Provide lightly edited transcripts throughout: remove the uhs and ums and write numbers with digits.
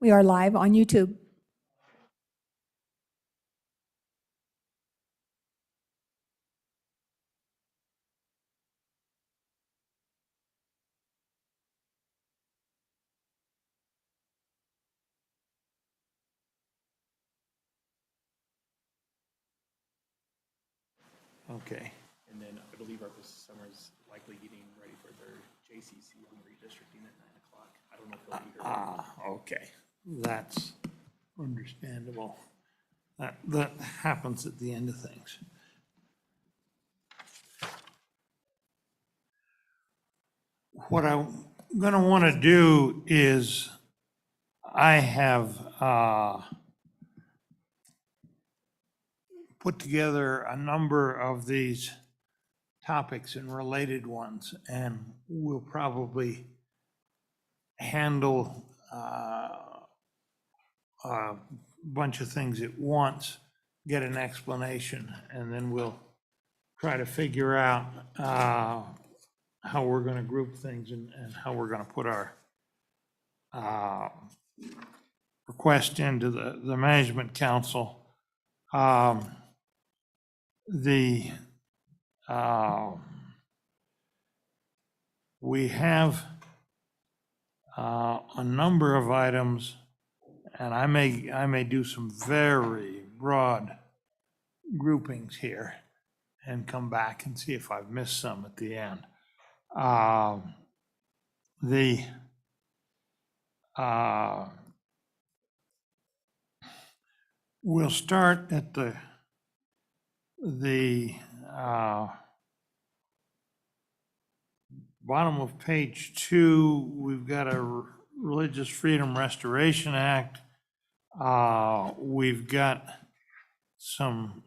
We are live on YouTube. Okay. And then I believe our summer's likely getting ready for their JCC on redistricting at 9 o'clock. I don't know if they'll be here. Okay, that's understandable. That happens at the end of things. What I'm gonna wanna do is, I have put together a number of these topics and related ones, and we'll probably handle a bunch of things at once, get an explanation, and then we'll try to figure out how we're going to group things and how we're going to put our request into the management council. We have a number of items, and I may do some very broad groupings here and come back and see if I've missed some at the end. We'll start at the bottom of page 2. We've got a Religious Freedom Restoration Act. We've got some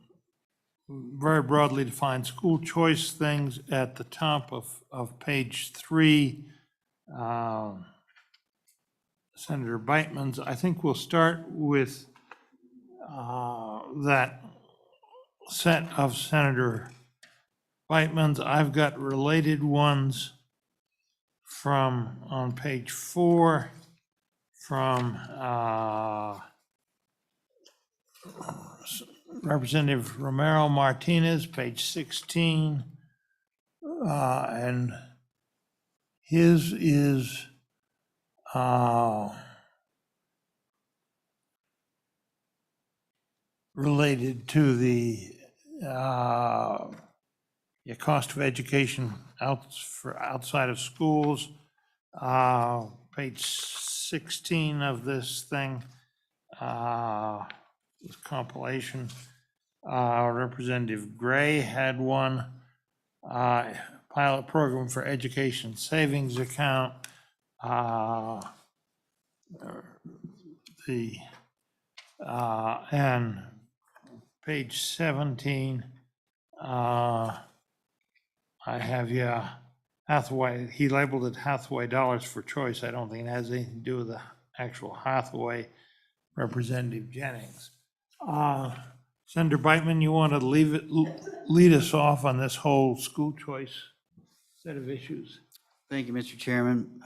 very broadly defined school choice things at the top of page 3. Senator Beitman's. I think we'll start with that set of Senator Beitman's. I've got related ones from on page 4 from Representative Romero Martinez, page 16, and his is related to the cost of education outside of schools. Page 16 of this thing, this compilation. Representative Gray had one, pilot program for education savings account. And page 17, I have, Hathaway. He labeled it Hathaway Dollars for Choice. I don't think it has anything to do with the actual Hathaway. Representative Jennings. Senator Beitman, you want to lead us off on this whole school choice set of issues? Thank you, Mr. Chairman.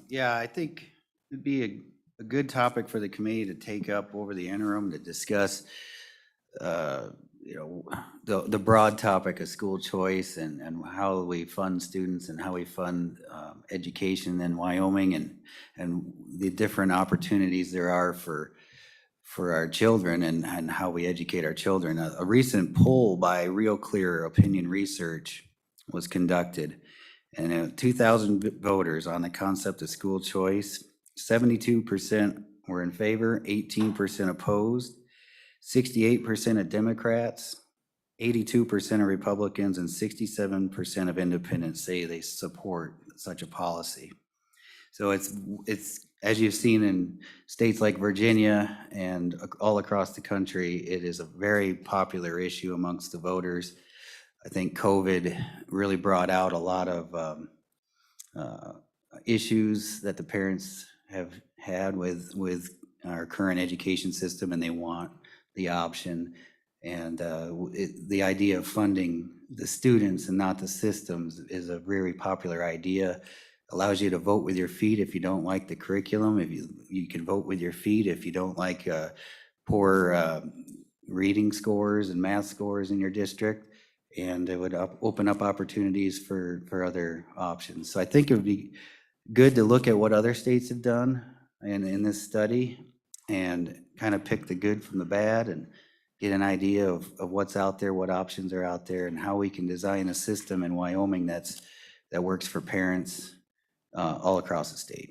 Yeah, I think it'd be a good topic for the committee to take up over the interim to discuss, the broad topic of school choice and how we fund students and how we fund education in Wyoming and the different opportunities there are for our children and how we educate our children. A recent poll by Real Clear Opinion Research was conducted, and 2,000 voters on the concept of school choice. 72% were in favor, 18% opposed, 68% of Democrats, 82% of Republicans, and 67% of independents say they support such a policy. So it's as you've seen in states like Virginia and all across the country, it is a very popular issue amongst the voters. I think COVID really brought out a lot of issues that the parents have had with our current education system, and they want the option. And the idea of funding the students and not the systems is a very popular idea. allows you to vote with your feet if you don't like the curriculum. If you can vote with your feet if you don't like poor reading scores and math scores in your district. And it would open up opportunities for other options. So I think it would be good to look at what other states have done in this study and kind of pick the good from the bad and get an idea of what's out there, what options are out there, and how we can design a system in Wyoming that works for parents all across the state.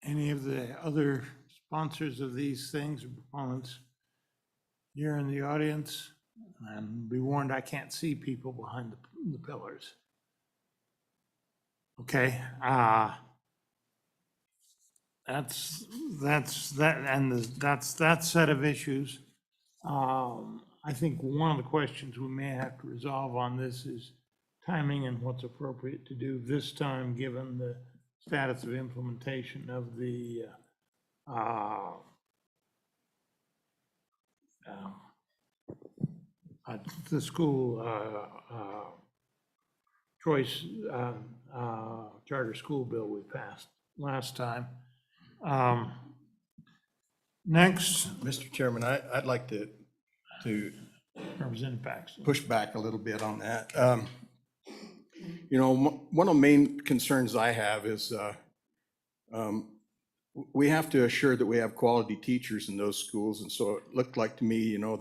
Any of the other sponsors of these things, or proponents here in the audience? And be warned, I can't see people behind the pillars. Okay, that's that, and that's that set of issues. I think one of the questions we may have to resolve on this is timing and what's appropriate to do this time, given the status of implementation of the school choice charter school bill we passed last time. Next, Mr. Chairman, I'd like to Representative Paxton. push back a little bit on that. You know, one of the main concerns I have is we have to assure that we have quality teachers in those schools. And so it looked like to me, you know,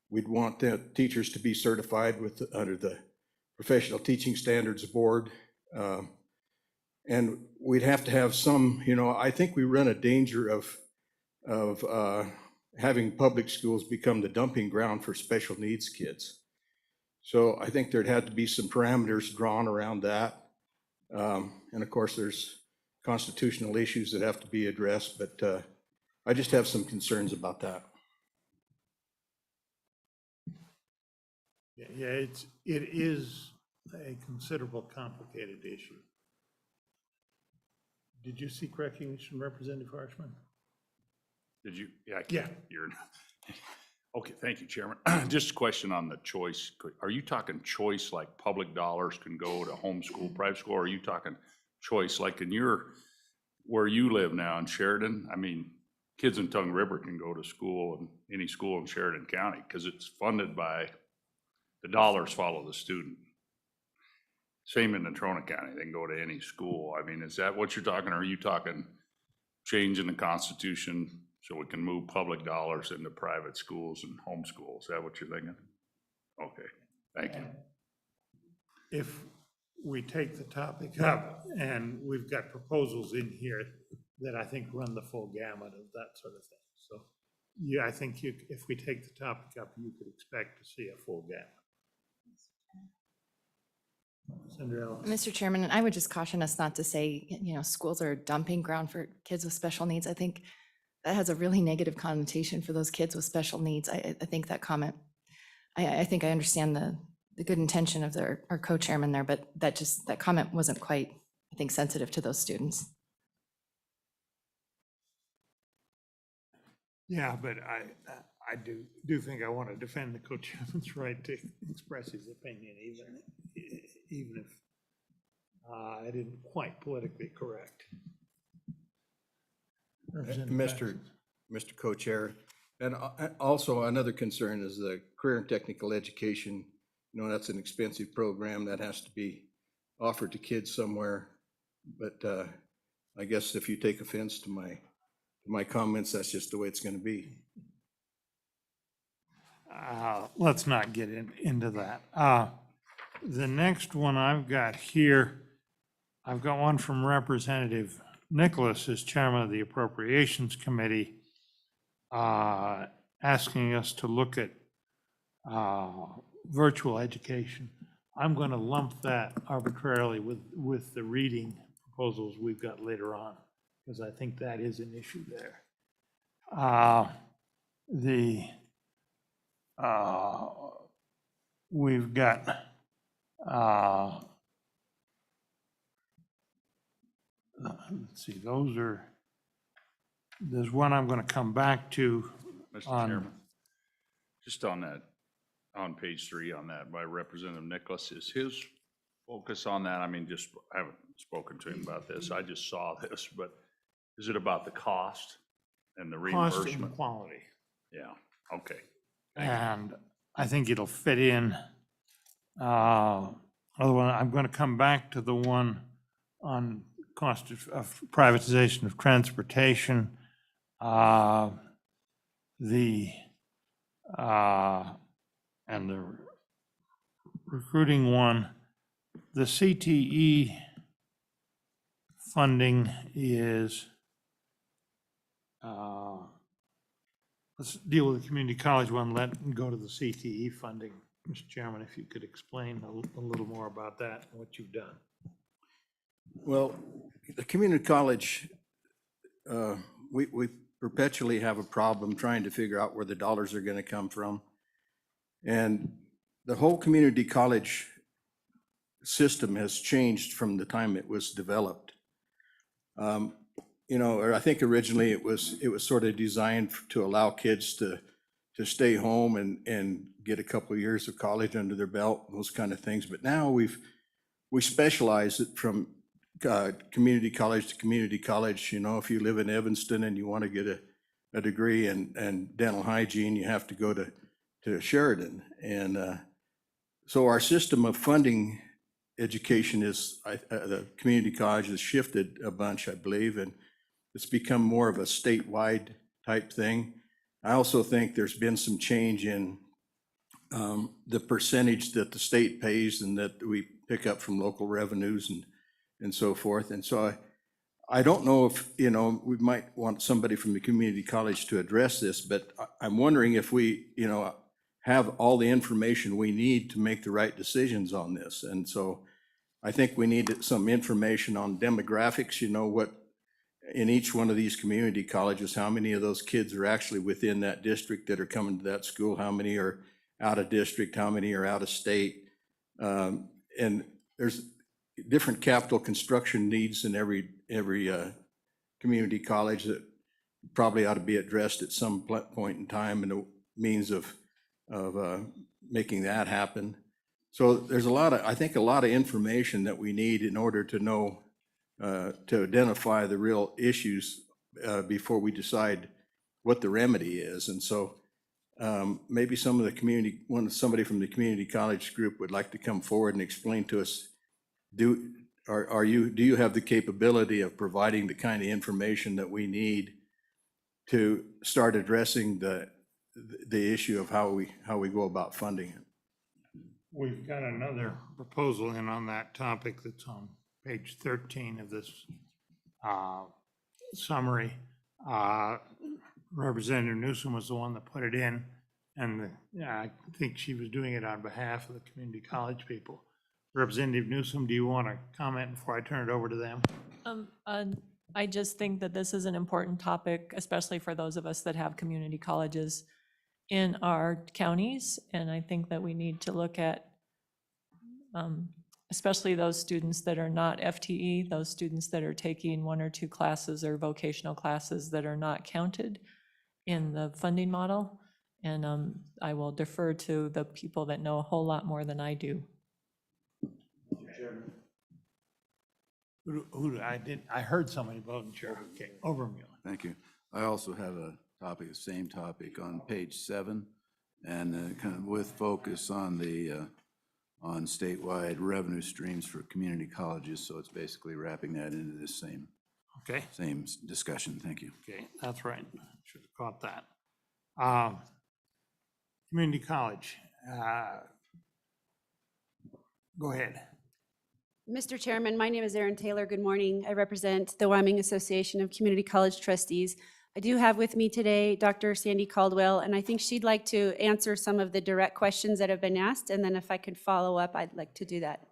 we'd want the teachers to be certified under the Professional Teaching Standards Board. And we'd have to have some, you know, I think we run a danger of having public schools become the dumping ground for special needs kids. So I think there'd have to be some parameters drawn around that. And of course, there's constitutional issues that have to be addressed, but I just have some concerns about that. Yeah, it is a considerable complicated issue. Did you seek recognition, Representative Harshman? Did you? Yeah. Yeah. You're, okay, thank you, Chairman. Just a question on the choice. Are you talking choice like public dollars can go to homeschool, private school, or are you talking choice like in where you live now in Sheridan? I mean, kids in Tongue River can go to school, and any school in Sheridan County, because it's funded by the dollars follow the student. Same in Natrona County, they can go to any school. I mean, is that what you're talking, or are you talking changing the Constitution so we can move public dollars into private schools and homeschool? Is that what you're thinking? Okay, thank you. If we take the topic up, and we've got proposals in here that I think run the full gamut of that sort of thing. So, yeah, I think if we take the topic up, you could expect to see a full gamut. Cinderella. Mr. Chairman, I would just caution us not to say, you know, schools are a dumping ground for kids with special needs. I think that has a really negative connotation for those kids with special needs. I think that comment, I think I understand the good intention of our co-chairman there, but that comment wasn't quite, I think, sensitive to those students. Yeah, but I do think I want to defend the co-chairman's right to express his opinion, even if I didn't quite politically correct. Mr. Co-Chair, and also another concern is the career and technical education. You know, that's an expensive program that has to be offered to kids somewhere. But I guess if you take offense to my comments, that's just the way it's going to be. Let's not get into that. The next one I've got here, I've got one from Representative Nicholas as chairman of the Appropriations Committee, asking us to look at virtual education. I'm going to lump that arbitrarily with the reading proposals we've got later on, because I think that is an issue there. We've got let's see, there's one I'm going to come back to. Mr. on- Chairman, just on that, on page 3 on that by Representative Nicholas, is his focus on that? I mean, just, I haven't spoken to him about this. I just saw this, but is it about the cost and the Cost reimbursement? and quality. Yeah, okay. And I think it'll fit in. Other one, I'm going to come back to the one on cost of privatization of transportation. And the recruiting one, the CTE funding is, let's deal with the community college one, go to the CTE funding. Mr. Chairman, if you could explain a little more about that and what you've done. Well, the community college, we perpetually have a problem trying to figure out where the dollars are going to come from. And the whole community college system has changed from the time it was developed. You know, or I think originally it was sort of designed to allow kids to stay home and get a couple of years of college under their belt, those kind of things. But now we specialize it from community college to community college. You know, if you live in Evanston and you want to get a degree in dental hygiene, you have to go to Sheridan. And so our system of funding education is, the community college has shifted a bunch, I believe, and it's become more of a statewide type thing. I also think there's been some change in the percentage that the state pays and that we pick up from local revenues and so forth. And so I don't know if, you know, we might want somebody from the community college to address this, but I'm wondering if we, you know, have all the information we need to make the right decisions on this. And so I think we need some information on demographics, you know, what in each one of these community colleges, how many of those kids are actually within that district that are coming to that school, how many are out of district, how many are out of state. And there's different capital construction needs in every community college that probably ought to be addressed at some point in time, and a means of making that happen. So there's I think a lot of information that we need in order to know, to identify the real issues before we decide what the remedy is. And so maybe somebody from the community college group would like to come forward and explain to us, do you have the capability of providing the kind of information that we need to start addressing the issue of how we go about funding it? We've got another proposal in on that topic that's on page 13 of this summary. Representative Newsom was the one that put it in, and I think she was doing it on behalf of the community college people. Representative Newsom, do you want to comment before I turn it over to them? I just think that this is an important topic, especially for those of us that have community colleges in our counties. And I think that we need to look at, especially those students that are not FTE, those students that are taking 1 or 2 classes or vocational classes that are not counted in the funding model. And I will defer to the people that know a whole lot more than I do. I heard somebody voting, Chair. Okay, Overmule. Thank you. I also have a topic, the same topic on page 7, and kind of with focus on the on statewide revenue streams for community colleges. So it's basically wrapping that into this same discussion. Thank you. Okay, that's right. Should have caught that. Community college. Go ahead. Mr. Chairman, my name is Erin Taylor. Good morning. I represent the Wyoming Association of Community College Trustees. I do have with me today Dr. Sandy Caldwell, and I think she'd like to answer some of the direct questions that have been asked, and then if I could follow up, I'd like to do that.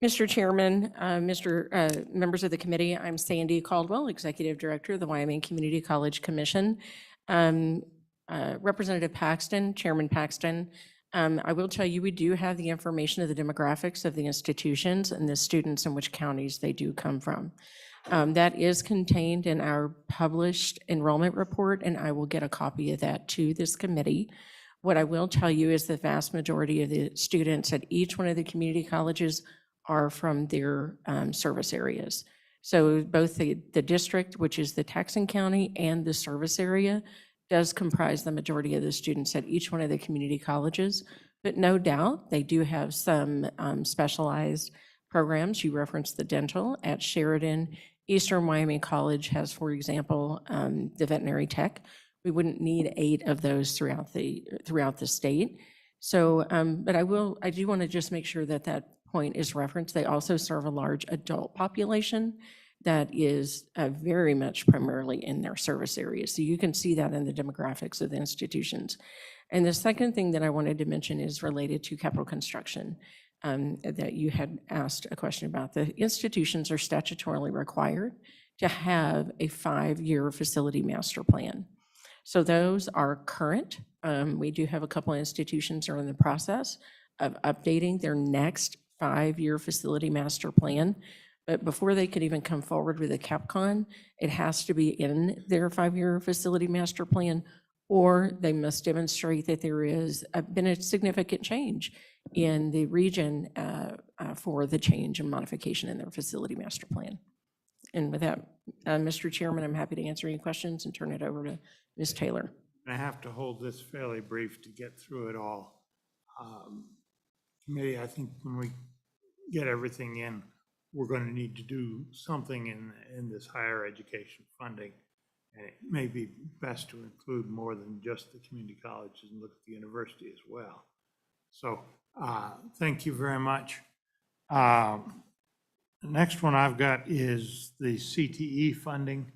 Mr. Chairman, members of the committee, I'm Sandy Caldwell, Executive Director of the Wyoming Community College Commission. Representative Paxton, Chairman Paxton, I will tell you we do have the information of the demographics of the institutions and the students and which counties they do come from. That is contained in our published enrollment report, and I will get a copy of that to this committee. What I will tell you is the vast majority of the students at each one of the community colleges are from their service areas. So both the district, which is the taxing county, and the service area does comprise the majority of the students at each one of the community colleges. But no doubt, they do have some specialized programs. You referenced the dental at Sheridan. Eastern Wyoming College has, for example, the veterinary tech. We wouldn't need 8 of those throughout the state. So, but I do want to just make sure that that point is referenced. They also serve a large adult population that is very much primarily in their service areas. So you can see that in the demographics of the institutions. And the second thing that I wanted to mention is related to capital construction that you had asked a question about. The institutions are statutorily required to have a 5-year facility master plan. So those are current. We do have a couple of institutions that are in the process of updating their next 5-year facility master plan. But before they could even come forward with a CapCon, it has to be in their 5-year facility master plan, or they must demonstrate that there is been a significant change in the region for the change and modification in their facility master plan. And with that, Mr. Chairman, I'm happy to answer any questions and turn it over to Ms. Taylor. I have to hold this fairly brief to get through it all. Committee, I think when we get everything in, we're going to need to do something in this higher education funding. And it may be best to include more than just the community colleges and look at the university as well. So thank you very much. The next one I've got is the CTE funding.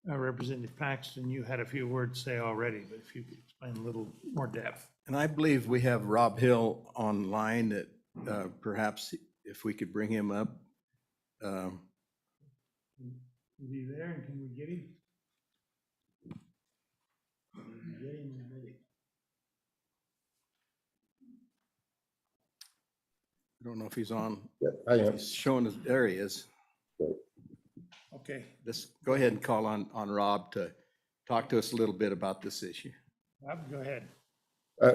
Representative Paxton, you had a few words to say already, but if you could explain a little more depth. And I believe we have Rob Hill online that perhaps if we could bring him up. Is he there and can we get him? I don't know if he's on. Yeah, I am. He's showing us, there he is. Okay, Go ahead and call on Rob to talk to us a little bit about this issue. Rob, go ahead.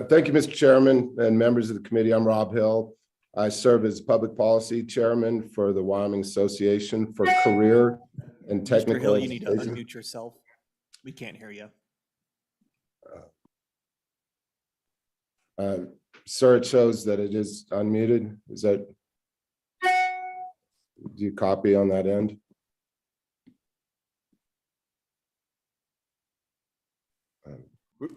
Thank you, Mr. Chairman and members of the committee. I'm Rob Hill. I serve as Public Policy Chairman for the Wyoming Association for Career and Mr. Technical Hill, you need to Education. unmute yourself. We can't hear you. Sir, it shows that it is unmuted. Is that, do you copy on that end?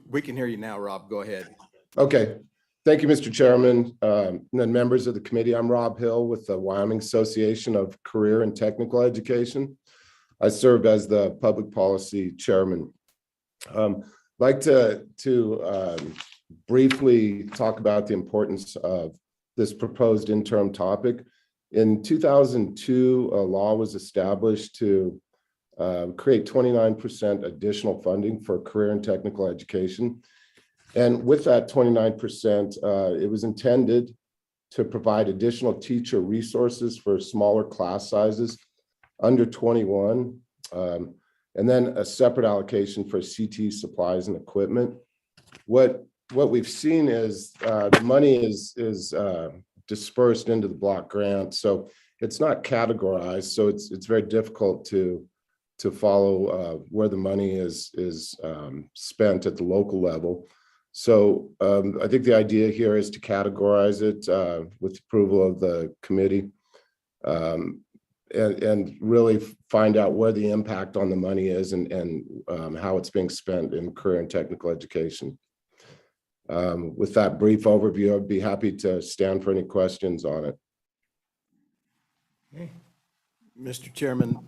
We can hear you now, Rob. Go ahead. Okay. Thank you, Mr. Chairman, and then members of the committee. I'm Rob Hill with the Wyoming Association of Career and Technical Education. I serve as the Public Policy Chairman. I'd like to briefly talk about the importance of this proposed interim topic. In 2002, a law was established to create 29% additional funding for career and technical education. And with that 29%, it was intended to provide additional teacher resources for smaller class sizes under 21, and then a separate allocation for CT supplies and equipment. What we've seen is the money is dispersed into the block grant, so it's not categorized, so it's very difficult to follow where the money is spent at the local level. So I think the idea here is to categorize it with approval of the committee and really find out where the impact on the money is and how it's being spent in career and technical education. With that brief overview, I'd be happy to stand for any questions on it. Okay. Mr. Chairman,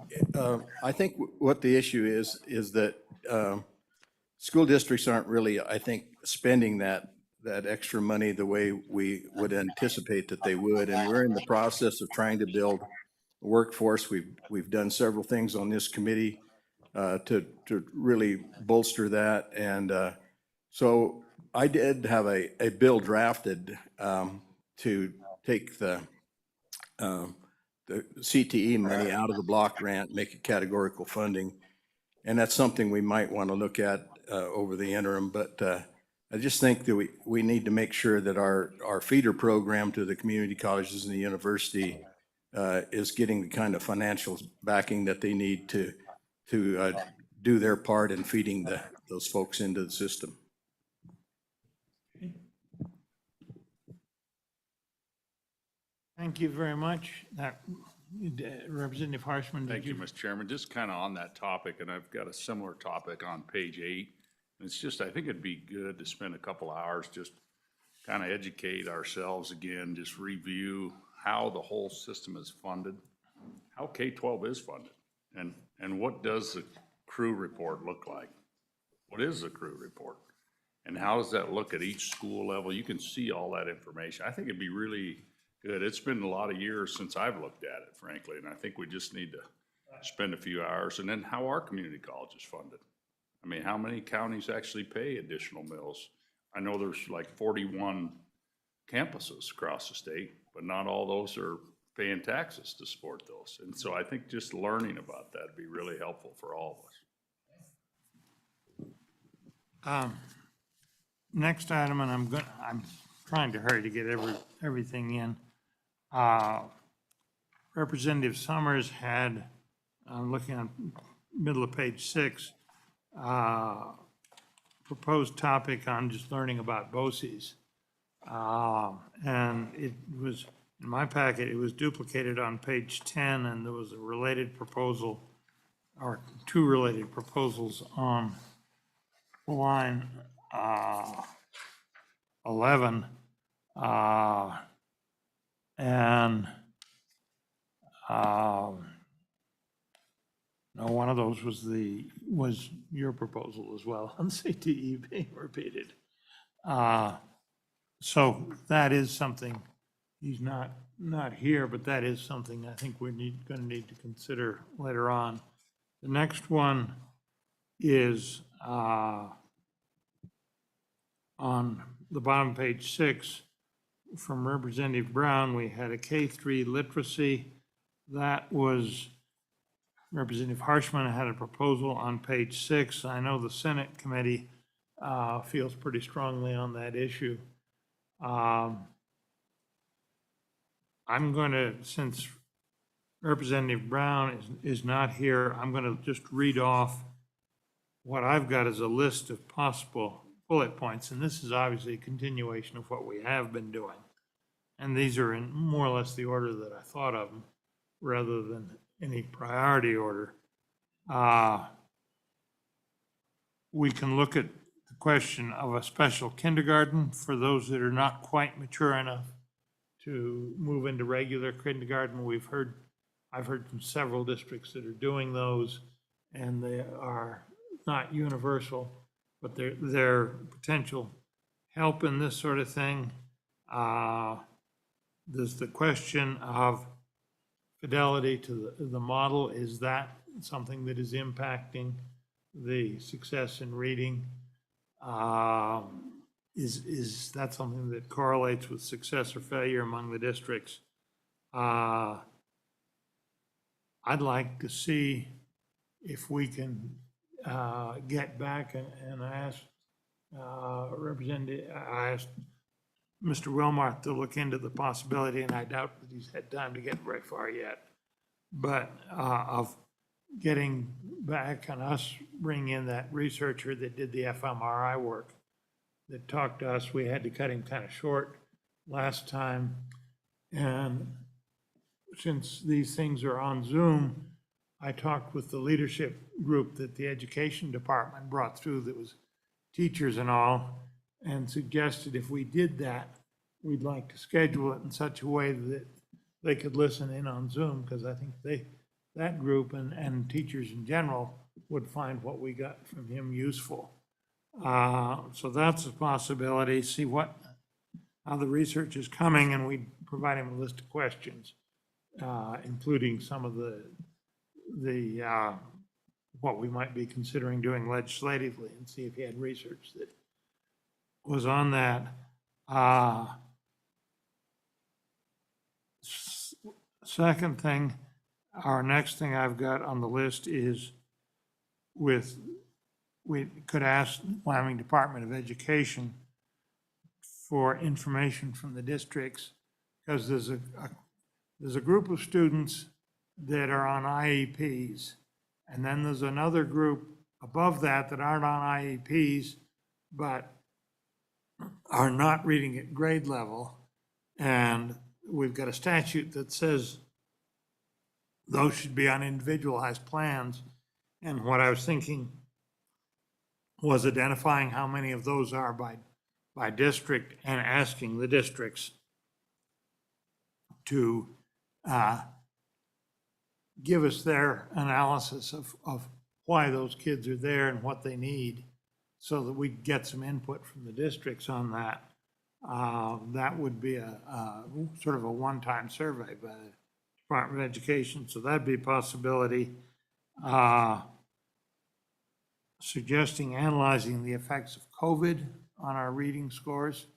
I think what the issue is that school districts aren't really, I think, spending that extra money the way we would anticipate that they would. And we're in the process of trying to build a workforce. We've done several things on this committee to really bolster that. And so I did have a bill drafted to take the CTE money out of the block grant, make it categorical funding. And that's something we might want to look at over the interim. But I just think that we need to make sure that our feeder program to the community colleges and the university is getting the kind of financial backing that they need to do their part in feeding those folks into the system. Thank you very much. Representative Harshman, did Thank you, you? Mr. Chairman. Just kind of on that topic, and I've got a similar topic on page 8. It's just, I think it'd be good to spend a couple hours just kind of educate ourselves again, just review how the whole system is funded, how K-12 is funded, and what does the crew report look like? What is the crew report? And how does that look at each school level? You can see all that information. I think it'd be really good. It's been a lot of years since I've looked at it, frankly, and I think we just need to spend a few hours. And then how are community colleges funded? I mean, how many counties actually pay additional mills? I know there's like 41 campuses across the state, but not all those are paying taxes to support those. And so I think just learning about that would be really helpful for all of us. Next item, and I'm trying to hurry to get everything in. Representative Summers had, I'm looking at middle of page 6, proposed topic on just learning about BOCES. And it was, in my packet, it was duplicated on page 10, and there was a related proposal, or 2 related proposals on line 11. And no, one of those was your proposal as well, on CTE being repeated. So that is something, he's not here, but that is something I think we're gonna need to consider later on. The next one is on the bottom, page 6, from Representative Brown. We had a K-3 literacy. That was, Representative Harshman had a proposal on page 6. I know the Senate committee feels pretty strongly on that issue. I'm going to, since Representative Brown is not here, I'm going to just read off what I've got as a list of possible bullet points, and this is obviously a continuation of what we have been doing. And these are in more or less the order that I thought of them, rather than any priority order. We can look at the question of a special kindergarten for those that are not quite mature enough to move into regular kindergarten. I've heard from several districts that are doing those, and they are not universal, but they're potential help in this sort of thing. There's the question of fidelity to the model. Is that something that is impacting the success in reading? Is that something that correlates with success or failure among the districts? I'd like to see if we can get back and ask I asked Mr. Wilmarth to look into the possibility, and I doubt that he's had time to get very far yet, but of getting back and us bringing in that researcher that did the fMRI work that talked to us. We had to cut him kind of short last time. And since these things are on Zoom, I talked with the leadership group that the education department brought through, that was teachers and all, and suggested if we did that, we'd like to schedule it in such a way that they could listen in on Zoom, because I think that group and teachers in general would find what we got from him useful. So that's a possibility. See how the research is coming, and we provide him a list of questions, including some of the what we might be considering doing legislatively, and see if he had research that was on that. Second thing, our next thing I've got on the list is with we could ask Wyoming Department of Education for information from the districts, because there's a group of students that are on IEPs, and then there's another group above that that aren't on IEPs, but are not reading at grade level. And we've got a statute that says those should be on individualized plans. And what I was thinking was identifying how many of those are by district and asking the districts to give us their analysis of why those kids are there and what they need, so that we get some input from the districts on that. That would be a sort of a one-time survey by the Department of Education, so that'd be a possibility. Suggesting analyzing the effects of COVID on our reading scores.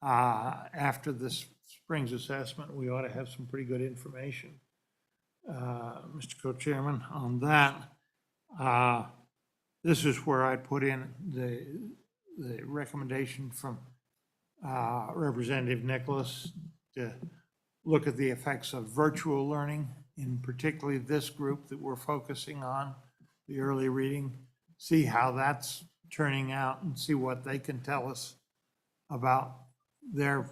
After this spring's assessment, we ought to have some pretty good information, Mr. Co-Chairman, on that. This is where I put in the recommendation from Representative Nicholas to look at the effects of virtual learning, in particularly this group that we're focusing on, the early reading, see how that's turning out and see what they can tell us about their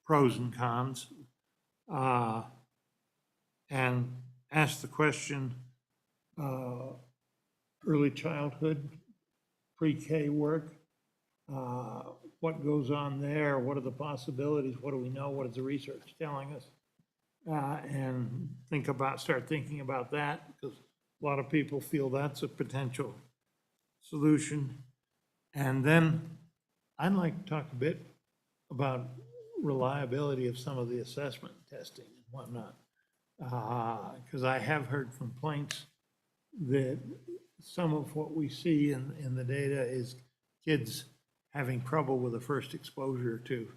pros and cons. And ask the question, early childhood, pre-K work, what goes on there? What are the possibilities? What do we know? What is the research telling us? And start thinking about that, because a lot of people feel that's a potential solution. And then I'd like to talk a bit about reliability of some of the assessment testing and whatnot. Because I have heard complaints that some of what we see in the data is kids having trouble with the first exposure to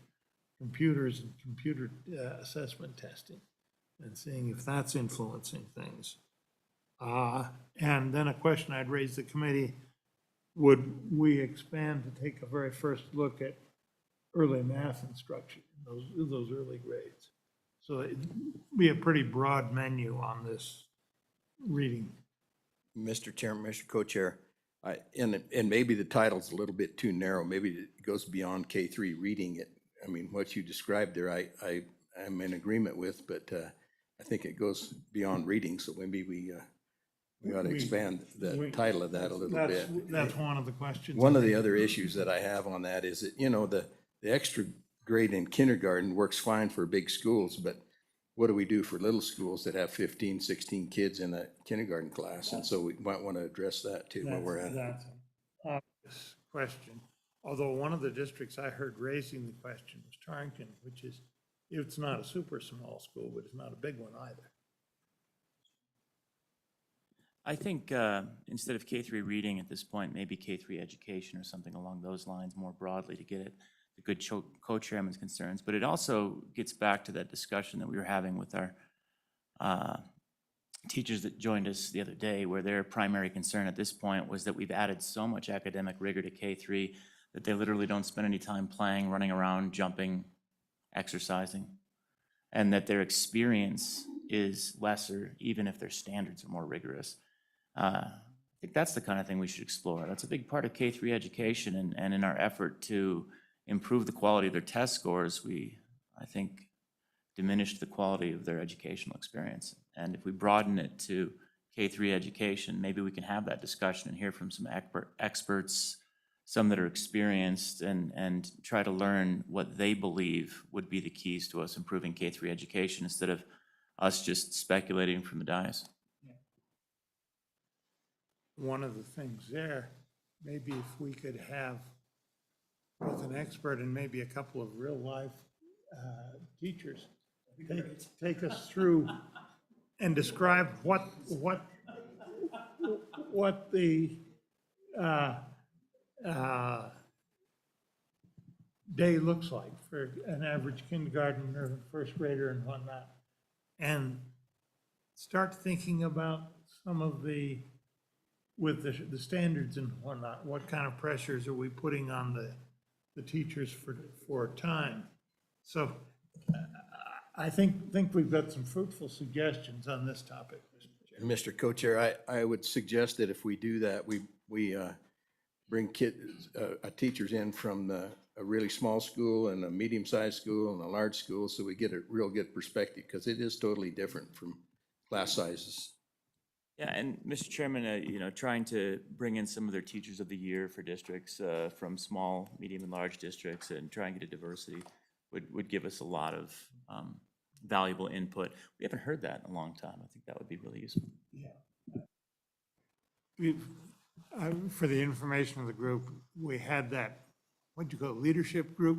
computers and computer assessment testing, and seeing if that's influencing things. And then a question I'd raise the committee, would we expand to take a very first look at early math instruction in those early grades? So it'd be a pretty broad menu on this reading. Mr. Chairman, Mr. Co-Chair, and maybe the title's a little bit too narrow. Maybe it goes beyond K3 reading it. I mean, what you described there, I'm in agreement with, but I think it goes beyond reading. So maybe we ought to expand the title of that a little bit. That's one of the questions. One of the other issues that I have on that is that, the extra grade in kindergarten works fine for big schools, but what do we do for little schools that have 15, 16 kids in a kindergarten class? And so we might want to address that too when we're at it. That's an obvious question. Although one of the districts I heard raising the question was Torrington, which is, it's not a super small school, but it's not a big one either. I think instead of K3 reading at this point, maybe K3 education or something along those lines more broadly to get at the good co-chairman's concerns. But it also gets back to that discussion that we were having with our teachers that joined us the other day, where their primary concern at this point was that we've added so much academic rigor to K3 that they literally don't spend any time playing, running around, jumping, exercising, and that their experience is lesser, even if their standards are more rigorous. I think that's the kind of thing we should explore. That's a big part of K3 education, and in our effort to improve the quality of their test scores, we, I think, diminished the quality of their educational experience. And if we broaden it to K3 education, maybe we can have that discussion and hear from some experts, some that are experienced, and try to learn what they believe would be the keys to us improving K3 education instead of us just speculating from the dais. One of the things there, maybe if we could have with an expert and maybe a couple of real life teachers, take us through and describe what the day looks like for an average kindergarten or first grader and whatnot, and start thinking about some of the with the standards and whatnot, what kind of pressures are we putting on the teachers for time? So I think we've got some fruitful suggestions on this topic, Mr. Chair. And Mr. Co-Chair, I would suggest that if we do that, we bring teachers in from a really small school and a medium-sized school and a large school, so we get a real good perspective, because it is totally different from class sizes. Yeah, and Mr. Chairman, you know, trying to bring in some of their teachers of the year for districts from small, medium, and large districts and try and get a diversity would give us a lot of valuable input. We haven't heard that in a long time. I think that would be really useful. Yeah. For the information of the group, we had that, what'd you call it, leadership group?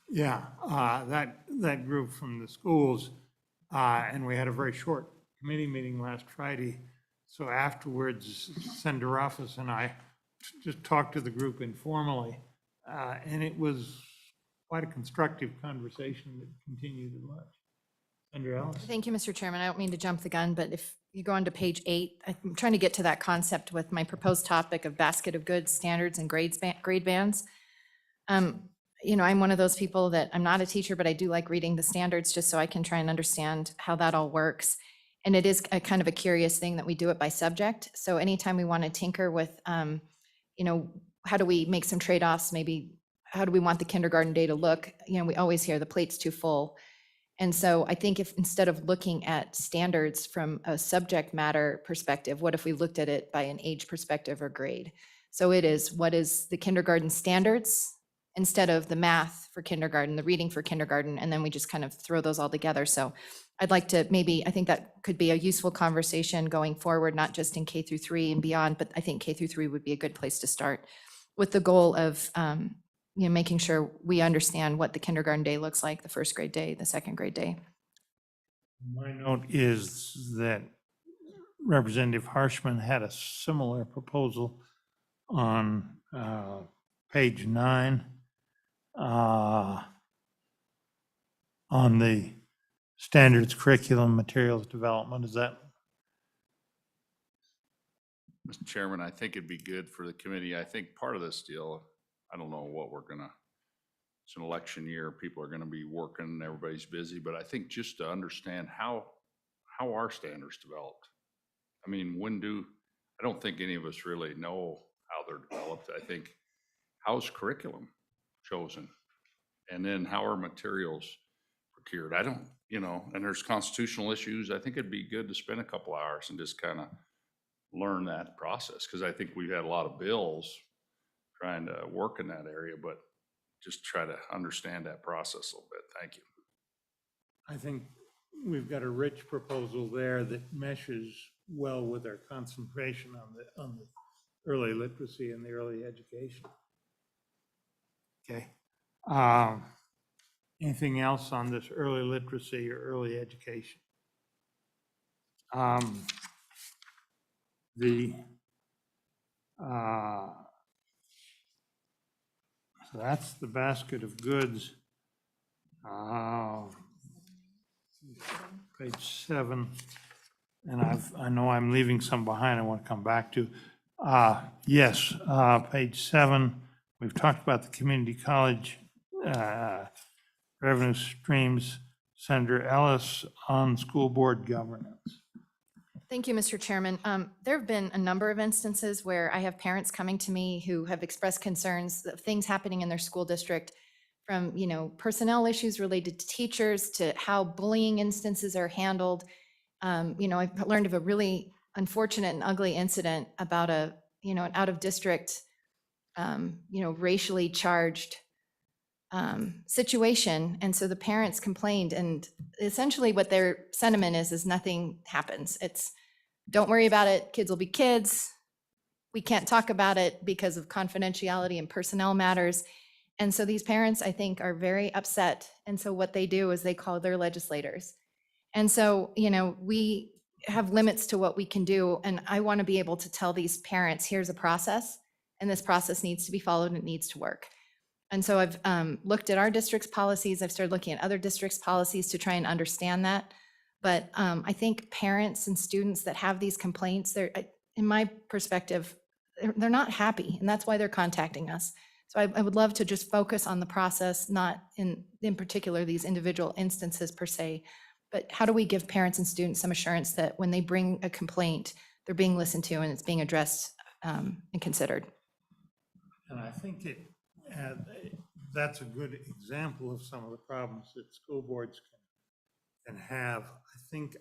Yeah, that group from the schools, and we had a very short committee meeting last Friday. So afterwards, Senator Office and I just talked to the group informally, and it was quite a constructive conversation that continued at lunch. Senator Ellis? Thank you, Mr. Chairman. I don't mean to jump the gun, but if you go on to page 8, I'm trying to get to that concept with my proposed topic of basket of goods, standards, and grade bands. You know, I'm one of those people that I'm not a teacher, but I do like reading the standards just so I can try and understand how that all works. And it is a kind of a curious thing that we do it by subject. So anytime we want to tinker with, you know, how do we make some trade-offs? Maybe how do we want the kindergarten day to look? You know, we always hear the plate's too full. And so I think if instead of looking at standards from a subject matter perspective, what if we looked at it by an age perspective or grade? So it is, what is the kindergarten standards instead of the math for kindergarten, the reading for kindergarten, and then we just kind of throw those all together. So I'd like to I think that could be a useful conversation going forward, not just in K through 3 and beyond, but I think K through 3 would be a good place to start with the goal of you know, making sure we understand what the kindergarten day looks like, the first grade day, the second grade day. My note is that Representative Harshman had a similar proposal on page 9 on the standards, curriculum, materials development. Is that? Mr. Chairman, I think it'd be good for the committee. I think part of this deal, I don't know what it's an election year, people are gonna be working, everybody's busy, but I think just to understand how are standards developed? I mean, I don't think any of us really know how they're developed. I think, how's curriculum chosen? And then how are materials procured? I don't, you know, and there's constitutional issues. I think it'd be good to spend a couple hours and just kind of learn that process, because I think we've had a lot of bills trying to work in that area, but just try to understand that process a little bit. Thank you. I think we've got a rich proposal there that meshes well with our concentration on the early literacy and the early education. Okay. Anything else on this early literacy or early education? So that's the basket of goods. Page 7, and I know I'm leaving some behind I want to come back to. Yes, page 7, we've talked about the community college revenue streams. Senator Ellis on school board governance. Thank you, Mr. Chairman. There have been a number of instances where I have parents coming to me who have expressed concerns of things happening in their school district, from, you know, personnel issues related to teachers to how bullying instances are handled. You know, I've learned of a really unfortunate and ugly incident about an out of district, you know, racially charged situation. And so the parents complained, and essentially what their sentiment is nothing happens. It's, don't worry about it. Kids will be kids. We can't talk about it because of confidentiality and personnel matters. And so these parents, I think, are very upset. And so what they do is they call their legislators. And so, you know, we have limits to what we can do. And I want to be able to tell these parents, here's a process, and this process needs to be followed and it needs to work. And so I've looked at our district's policies. I've started looking at other districts' policies to try and understand that. But I think parents and students that have these complaints, in my perspective, they're not happy, and that's why they're contacting us. So I would love to just focus on the process, not in particular these individual instances per se, but how do we give parents and students some assurance that when they bring a complaint, they're being listened to and it's being addressed and considered? And I think that's a good example of some of the problems that school boards can have. I think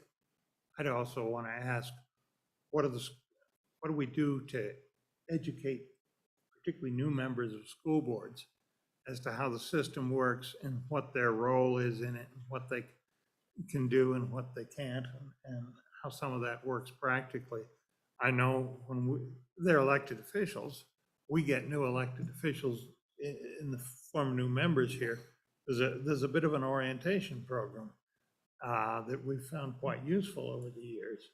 I'd also want to ask, what do we do to educate particularly new members of school boards as to how the system works and what their role is in it, and what they can do and what they can't, and how some of that works practically. I know when they're elected officials, we get new elected officials in the form of new members here. There's a bit of an orientation program that we've found quite useful over the years.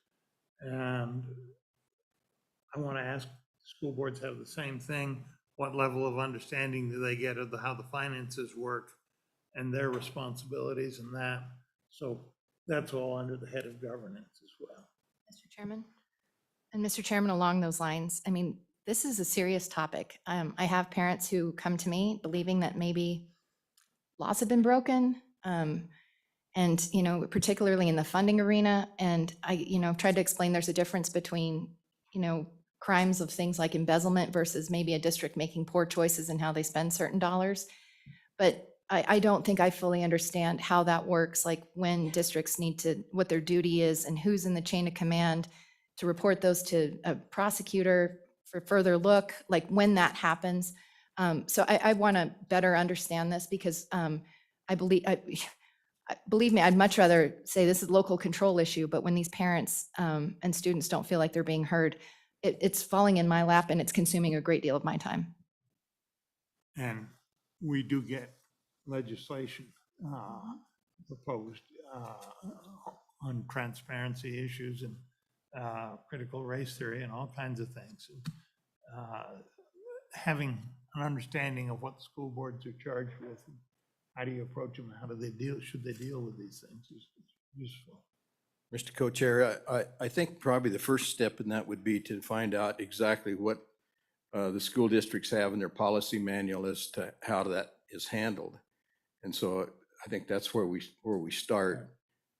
And I want to ask, school boards have the same thing. What level of understanding do they get of how the finances work and their responsibilities and that? So that's all under the head of governance as well. Mr. Chairman? And Mr. Chairman, along those lines, I mean, this is a serious topic. I have parents who come to me believing that maybe laws have been broken, and, you know, particularly in the funding arena. And I, you know, tried to explain there's a difference between, you know, crimes of things like embezzlement versus maybe a district making poor choices in how they spend certain dollars. But I don't think I fully understand how that works, like when districts need to, what their duty is and who's in the chain of command to report those to a prosecutor for further look, like when that happens. So I want to better understand this because believe me, I'd much rather say this is a local control issue, but when these parents and students don't feel like they're being heard, it's falling in my lap and it's consuming a great deal of my time. And we do get legislation proposed on transparency issues and critical race theory and all kinds of things. Having an understanding of what school boards are charged with, and how do you approach them, how do they deal, should they deal with these things is useful. Mr. Co-Chair, I think probably the first step in that would be to find out exactly what the school districts have in their policy manual as to how that is handled. And so I think that's where we start.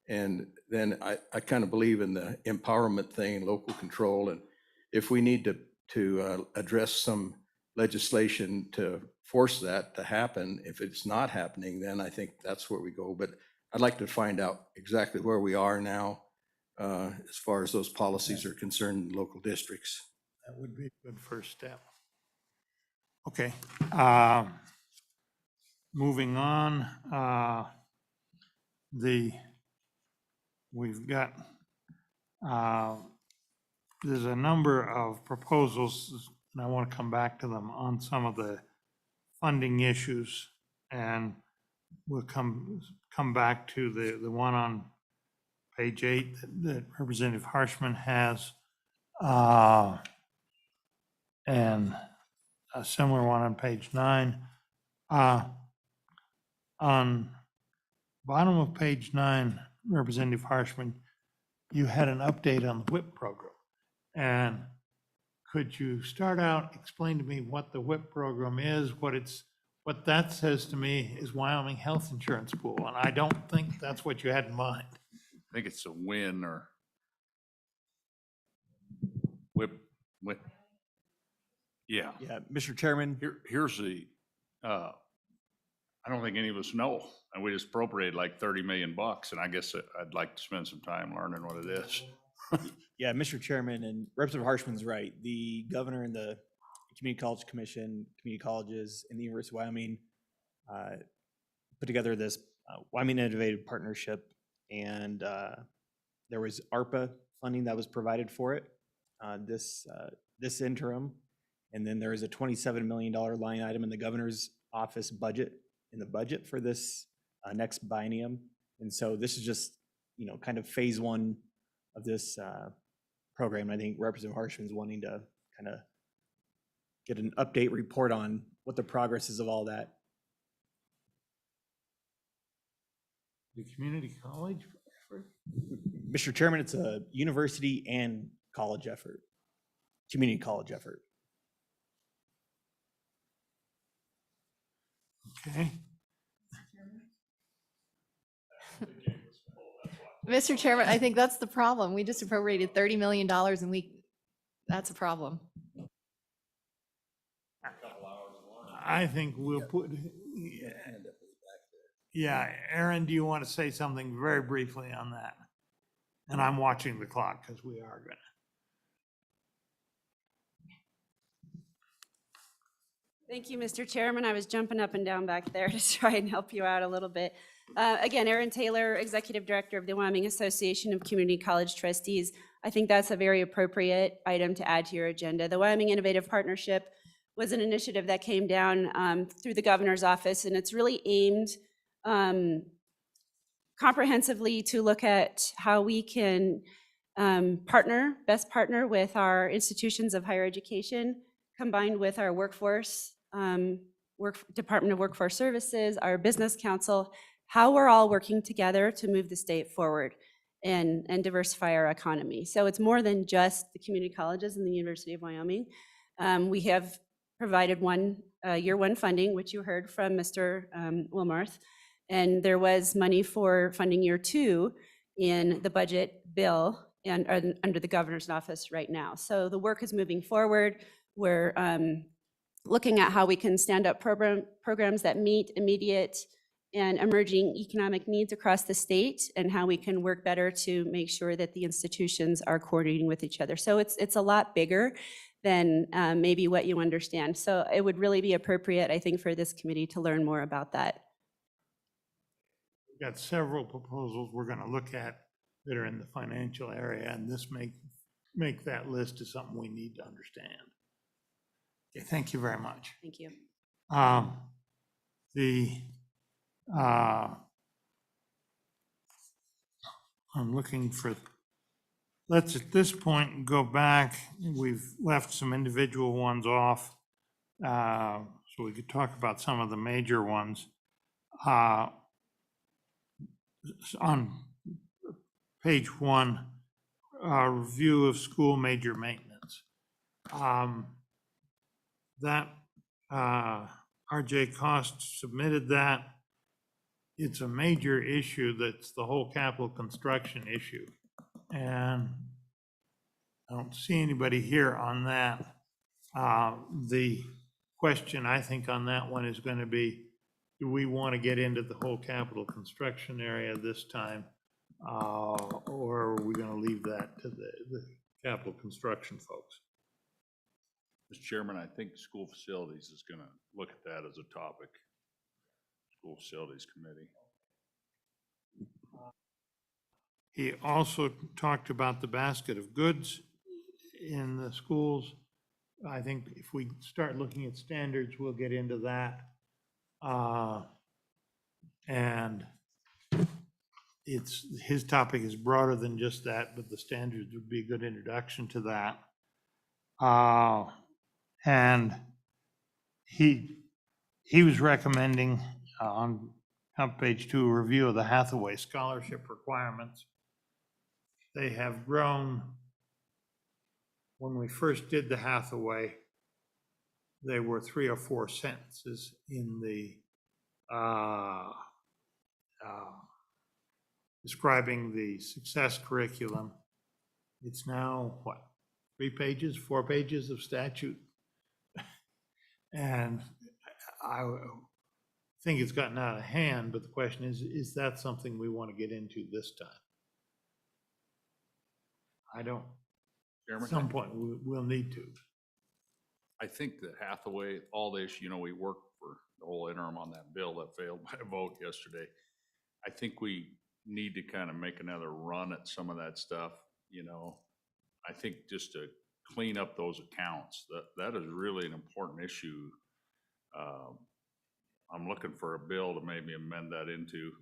And then I kind of believe in the empowerment thing, local control. And if we need to address some legislation to force that to happen, if it's not happening, then I think that's where we go. But I'd like to find out exactly where we are now as far as those policies are concerned in local districts. That would be a good first step. Okay. Moving on, we've got, there's a number of proposals, and I want to come back to them on some of the funding issues, and we'll come back to the one on page 8 that Representative Harshman has, and a similar one on page 9. On bottom of page 9, Representative Harshman, you had an update on the WHIP program. And could you start out, explain to me what the WHIP program is, what that says to me is Wyoming Health Insurance Pool, and I don't think that's what you had in mind. I think it's a win or whip. Yeah. Yeah, Mr. Chairman. Here's the, I don't think any of us know, and we just appropriated like 30 million bucks, and I guess I'd like to spend some time learning what it is. Yeah, Mr. Chairman, and Representative Harshman's right. The governor and the Community College Commission, community colleges, and the University of Wyoming put together this Wyoming Innovative Partnership, and there was ARPA funding that was provided for it this interim, and then there is a $27 million line item in the governor's office budget, in the budget for this next biennium. And so this is just, you know, kind of phase 1 of this program. I think Representative Harshman's wanting to kind of get an update report on what the progress is of all that. The community college effort? Mr. Chairman, it's a university and college effort. community college effort. Okay. Mr. Chairman, I think that's the problem. We just appropriated $30 million and that's a problem. I think we'll put, yeah, Aaron, do you want to say something very briefly on that? And I'm watching the clock because we are gonna. Thank you, Mr. Chairman. I was jumping up and down back there to try and help you out a little bit. Again, Erin Taylor, Executive Director of the Wyoming Association of Community College Trustees. I think that's a very appropriate item to add to your agenda. The Wyoming Innovative Partnership was an initiative that came down through the governor's office, and it's really aimed comprehensively to look at how we can best partner with our institutions of higher education, combined with our workforce, Department of Workforce Services, our business council, how we're all working together to move the state forward and diversify our economy. So it's more than just the community colleges and the University of Wyoming. We have provided year one funding, which you heard from Mr. Wilmarth, and there was money for funding year two in the budget bill and under the governor's office right now. So the work is moving forward. We're looking at how we can stand up programs that meet immediate and emerging economic needs across the state, and how we can work better to make sure that the institutions are coordinating with each other. So it's a lot bigger than maybe what you understand. So it would really be appropriate, I think, for this committee to learn more about that. We've got several proposals we're gonna look at that are in the financial area, and this make that list is something we need to understand. Okay, thank you very much. Thank you. I'm looking for, let's at this point go back. We've left some individual ones off, so we could talk about some of the major ones. On page 1, review of school major maintenance. That RJ Cost submitted that. It's a major issue. That's the whole capital construction issue. And I don't see anybody here on that. The question I think on that one is going to be, do we want to get into the whole capital construction area this time? Or are we going to leave that to the capital construction folks? Mr. Chairman, I think school facilities is going to look at that as a topic. School Facilities Committee. He also talked about the basket of goods in the schools. I think if we start looking at standards, we'll get into that. And his topic is broader than just that, but the standards would be a good introduction to that. And he was recommending on page 2 a review of the Hathaway scholarship requirements. They have grown. When we first did the Hathaway, they were 3 or 4 sentences in the describing the success curriculum. It's now, what, 3 pages, 4 pages of statute? And I think it's gotten out of hand, but the question is that something we want to get into this time? I don't. Chairman, At some point, we'll need to. I think that Hathaway, all this, we worked for the whole interim on that bill that failed by a vote yesterday. I think we need to kind of make another run at some of that stuff, I think just to clean up those accounts, that is really an important issue. I'm looking for a bill to maybe amend that into.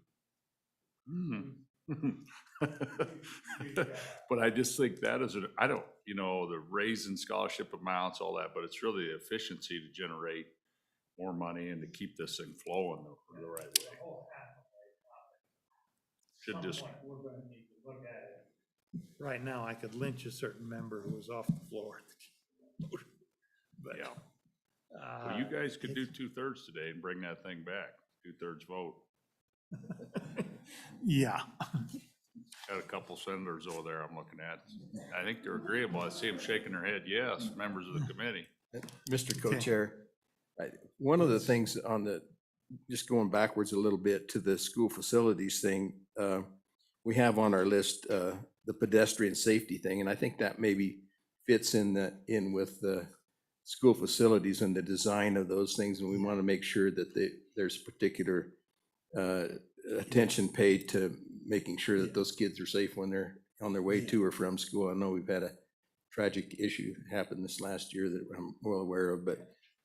But I just think that is, I don't, the raise in scholarship amounts, all that, but it's really the efficiency to generate more money and to keep this thing flowing the right way. Should just. We're going to need to look at it. Right now, I could lynch a certain member who was off the floor. but. Yeah. Well, you guys could do 2/3 today and bring that thing back, 2/3 vote. Yeah, Got a couple senators over there I'm looking at. I think they're agreeable. I see them shaking their head, yes, members of the committee. Mr. Okay. Co-Chair, one of the things on the, just going backwards a little bit to the school facilities thing, we have on our list the pedestrian safety thing, and I think that maybe fits in with the school facilities and the design of those things, and we want to make sure that there's particular attention paid to making sure that those kids are safe when they're on their way to or from school. I know we've had a tragic issue happen this last year that I'm well aware of, but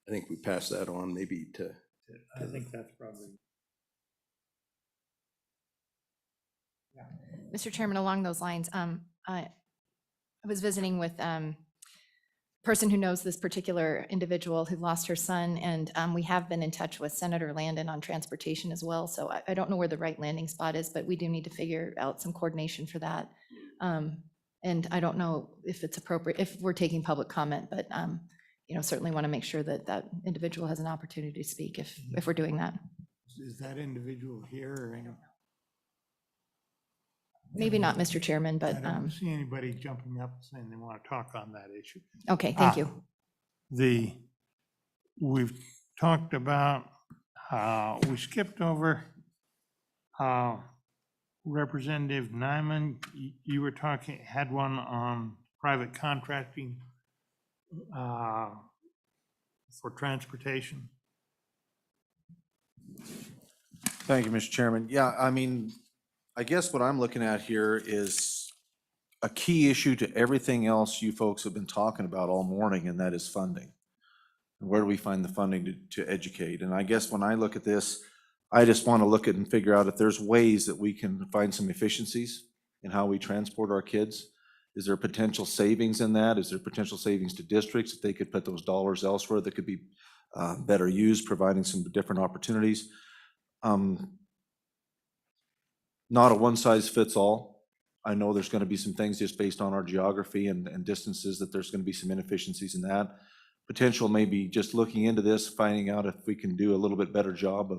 I think we pass that on maybe to. I think that's probably. Mr. Chairman, along those lines, I was visiting with person who knows this particular individual who lost her son, and we have been in touch with Senator Landon on transportation as well. So I don't know where the right landing spot is, but we do need to figure out some coordination for that. And I don't know if it's appropriate, if we're taking public comment, but certainly want to make sure that that individual has an opportunity to speak if we're doing that. Is that individual here or? Maybe not, Mr. Chairman, but, I don't see anybody jumping up saying they want to talk on that issue. okay, thank you. We've talked about, we skipped over Representative Nyman. You were talking, had one on private contracting for transportation. Thank you, Mr. Chairman. Yeah, I mean, I guess what I'm looking at here is a key issue to everything else you folks have been talking about all morning, and that is funding. Where do we find the funding to educate? And I guess when I look at this, I just want to look at and figure out if there's ways that we can find some efficiencies in how we transport our kids. Is there potential savings in that? Is there potential savings to districts if they could put those dollars elsewhere that could be better used, providing some different opportunities? Not a one-size-fits-all. I know there's going to be some things just based on our geography and distances that there's going to be some inefficiencies in that. Potential maybe just looking into this, finding out if we can do a little bit better job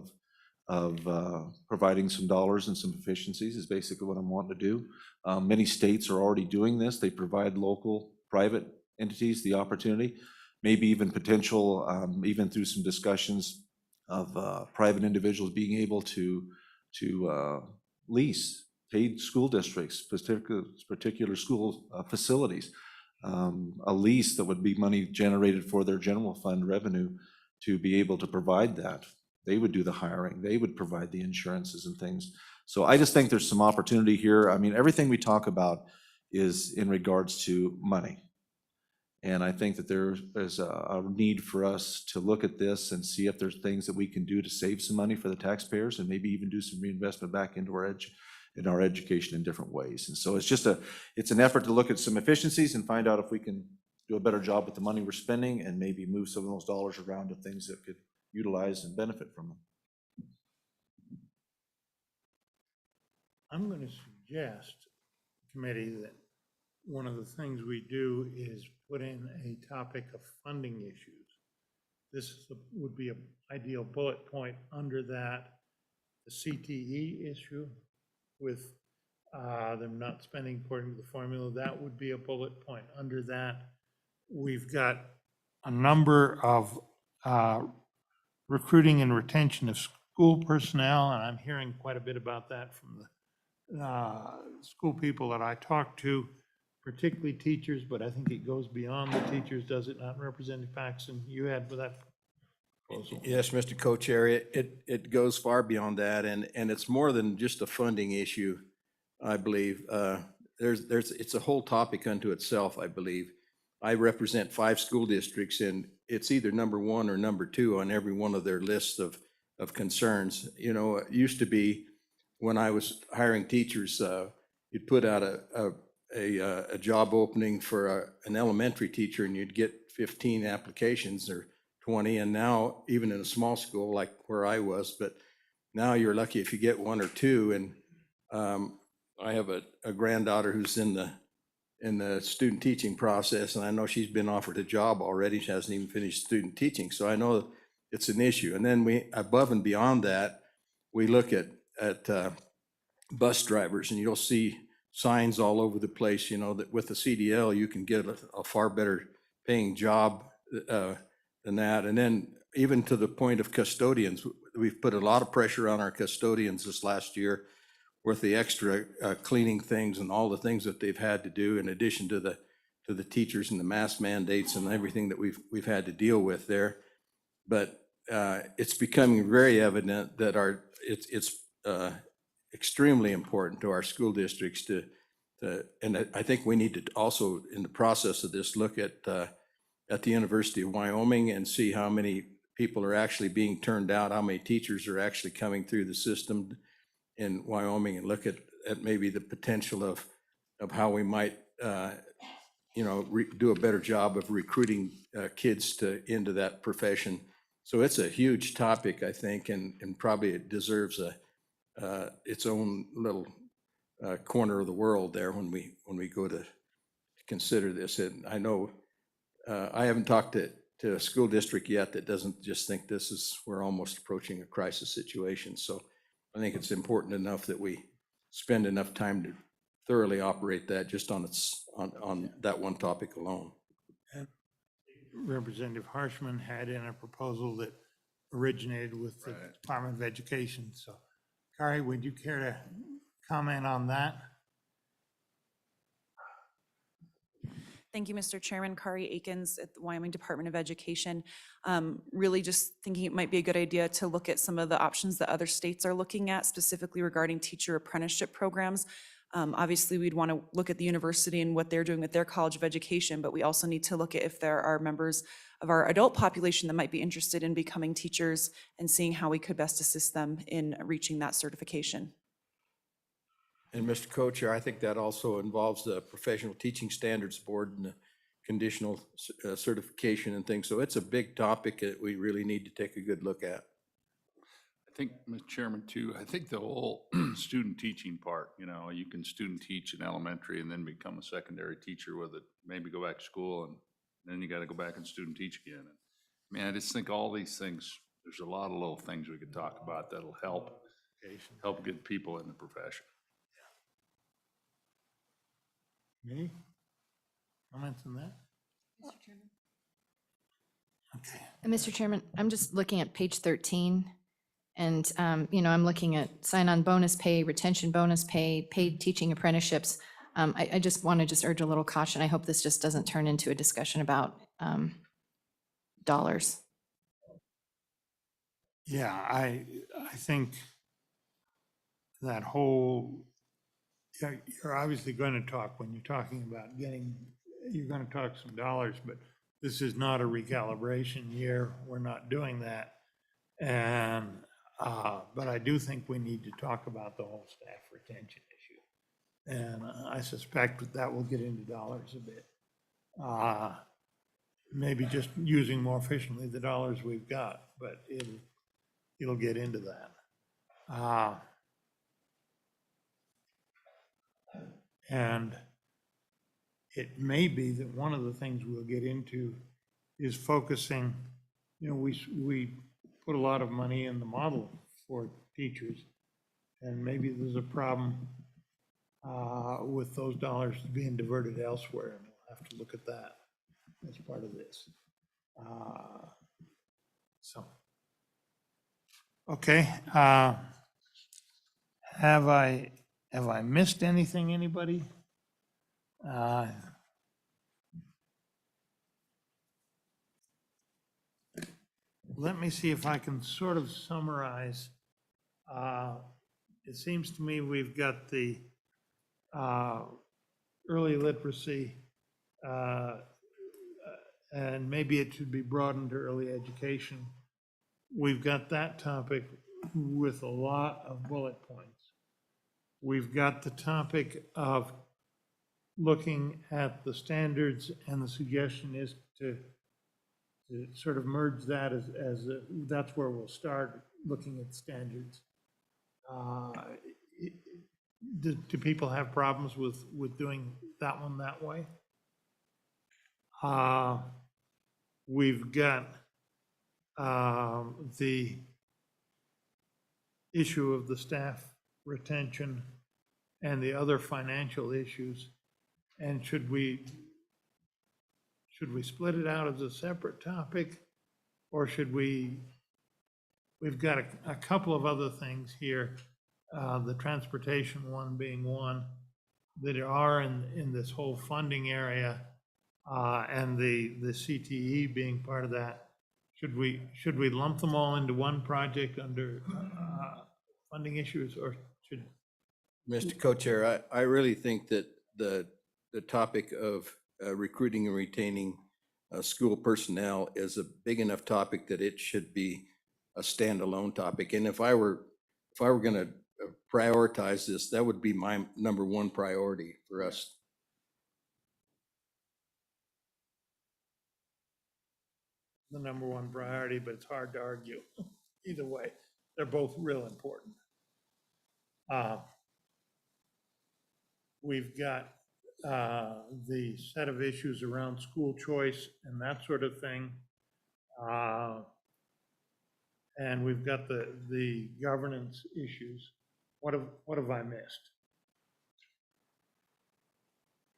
of providing some dollars and some efficiencies is basically what I'm wanting to do. Many states are already doing this. They provide local private entities the opportunity, maybe even potential, even through some discussions of private individuals being able to lease paid school districts, particular school facilities, a lease that would be money generated for their general fund revenue to be able to provide that. They would do the hiring, they would provide the insurances and things. So I just think there's some opportunity here. I mean, everything we talk about is in regards to money. And I think that there is a need for us to look at this and see if there's things that we can do to save some money for the taxpayers and maybe even do some reinvestment back into our education in different ways. And so it's an effort to look at some efficiencies and find out if we can do a better job with the money we're spending and maybe move some of those dollars around to things that could utilize and benefit from them. I'm going to suggest, committee, that one of the things we do is put in a topic of funding issues. This would be an ideal bullet point under that, the CTE issue with them not spending according to the formula. That would be a bullet point under that. We've got a number of recruiting and retention of school personnel, and I'm hearing quite a bit about that from the school people that I talk to, particularly teachers, but I think it goes beyond the teachers, does it not, Representative Paxton? You had with that proposal. Yes, Mr. Co-Chair, it goes far beyond that, and it's more than just a funding issue, I believe. It's a whole topic unto itself, I believe. I represent 5 school districts, and it's either number 1 or number 2 on every one of their lists of concerns. You know, it used to be when I was hiring teachers, you'd put out a job opening for an elementary teacher and you'd get 15 applications or 20. And now even in a small school like where I was, but now you're lucky if you get 1 or 2. And I have a granddaughter who's in the in the student teaching process, and I know she's been offered a job already. She hasn't even finished student teaching, so I know it's an issue. And then we, above and beyond that, we look at bus drivers, and you'll see signs all over the place, that with the CDL, you can get a far better paying job than that. And then even to the point of custodians, we've put a lot of pressure on our custodians this last year with the extra cleaning things and all the things that they've had to do, in addition to the teachers and the mask mandates and everything that we've had to deal with there. But it's becoming very evident that it's extremely important to our school districts and I think we need to also, in the process of this, look at the University of Wyoming and see how many people are actually being turned out, how many teachers are actually coming through the system in Wyoming, and look at maybe the potential of how we might, do a better job of recruiting kids into that profession. So it's a huge topic, I think, and probably it deserves its own little corner of the world there when we go to consider this. And I know I haven't talked to a school district yet that doesn't just think we're almost approaching a crisis situation. So I think it's important enough that we spend enough time to thoroughly operate that just on that one topic alone. Representative Harshman had in a proposal that originated with the Department of Education. So, Kari, would you care to comment on that? Thank you, Mr. Chairman. Kari Akins at the Wyoming Department of Education. Really just thinking it might be a good idea to look at some of the options that other states are looking at, specifically regarding teacher apprenticeship programs. Obviously, we'd want to look at the university and what they're doing with their College of Education, but we also need to look at if there are members of our adult population that might be interested in becoming teachers and seeing how we could best assist them in reaching that certification. And Mr. Co-Chair, I think that also involves the Professional Teaching Standards Board and the conditional certification and things. So it's a big topic that we really need to take a good look at. I think, Mr. Chairman, too, I think the whole student teaching part, you can student teach in elementary and then become a secondary teacher with it, maybe go back to school, and then you got to go back and student teach again. I just think all these things, there's a lot of little things we could talk about that'll help get people in the profession. Any comments on that? Mr. Chairman. Okay. And Mr. Chairman, I'm just looking at page 13, and, I'm looking at sign-on bonus pay, retention bonus pay, paid teaching apprenticeships. I just want to urge a little caution. I hope this just doesn't turn into a discussion about dollars. Yeah, I think that whole, you're obviously going to talk, when you're talking about you're going to talk some dollars, but this is not a recalibration year. We're not doing that. And, but I do think we need to talk about the whole staff retention issue. And I suspect that will get into dollars a bit. Maybe just using more efficiently the dollars we've got, but it'll get into that. And it may be that one of the things we'll get into is focusing, we put a lot of money in the model for teachers, and maybe there's a problem with those dollars being diverted elsewhere, and we'll have to look at that as part of this. Okay. Have I missed anything, anybody? Let me see if I can sort of summarize. It seems to me we've got the early literacy, and maybe it should be broadened to early education. We've got that topic with a lot of bullet points. We've got the topic of looking at the standards, and the suggestion is to sort of merge that that's where we'll start looking at standards. do people have problems with doing that one that way? We've got the issue of the staff retention and the other financial issues. And should we split it out as a separate topic? Or should we've got a couple of other things here, the transportation one being one, that are in this whole funding area, and the CTE being part of that. Should we lump them all into one project under funding issues, or should? Mr. Co-Chair, I really think that the topic of recruiting and retaining school personnel is a big enough topic that it should be a standalone topic. And if I were going to prioritize this, that would be my number one priority for us. The number one priority, but it's hard to argue either way. They're both real important. We've got the set of issues around school choice and that sort of thing. And we've got the governance issues. What have I missed?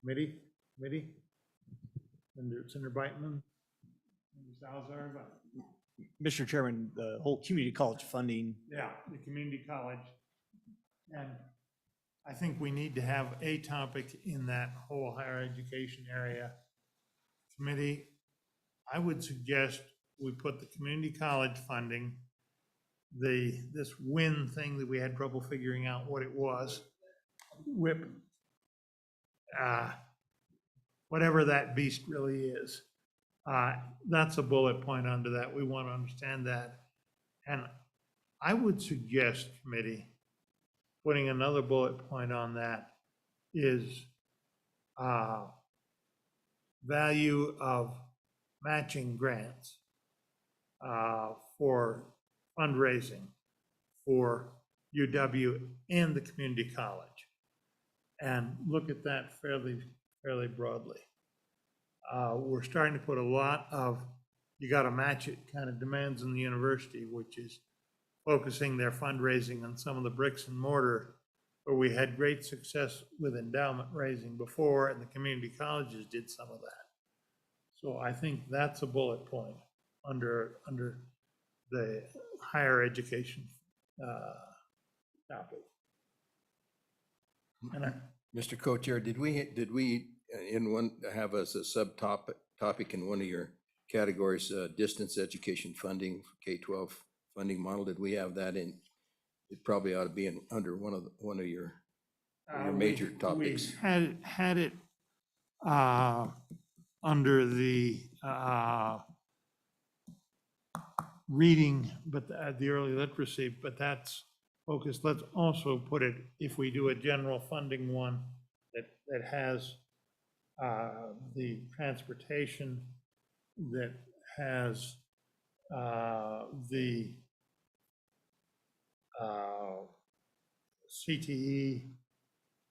Committee? Senator Beitman? Salazar? Mr. Chairman, the whole community college funding, Yeah, the community college. And I think we need to have a topic in that whole higher education area. Committee, I would suggest we put the community college funding, this WIN thing that we had trouble figuring out what it was, WHIP, whatever that beast really is. That's a bullet point under that. We want to understand that. And I would suggest, committee, putting another bullet point on that is value of matching grants for fundraising for UW and the community college, and look at that fairly broadly. We're starting to put a lot of, you got to match it kind of demands in the university, which is focusing their fundraising on some of the bricks and mortar, where we had great success with endowment raising before, and the community colleges did some of that. So I think that's a bullet point under the higher education topic. And Mr. Co-Chair, did we in one have as a subtopic in one of your categories, distance education funding, K-12 funding model? Did we have that in? It probably ought to be in under one of your major topics. We had it under the reading, but the early literacy, but that's focused. Let's also put it, if we do a general funding one that has the transportation, that has the CTE,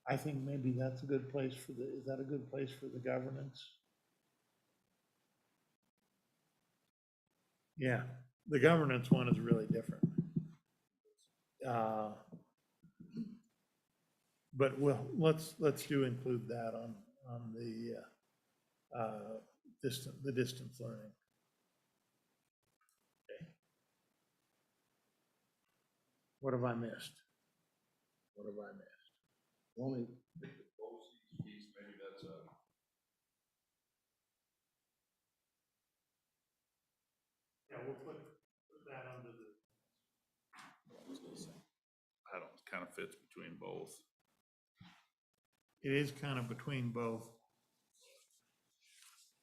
I think maybe that's a good place for is that a good place for the governance? Yeah, the governance one is really different. But let's include that on the distance learning. Okay. What have I missed? Only piece, maybe that's a. Yeah, we'll put that under the. I don't, kind of fits between both. It is kind of between both.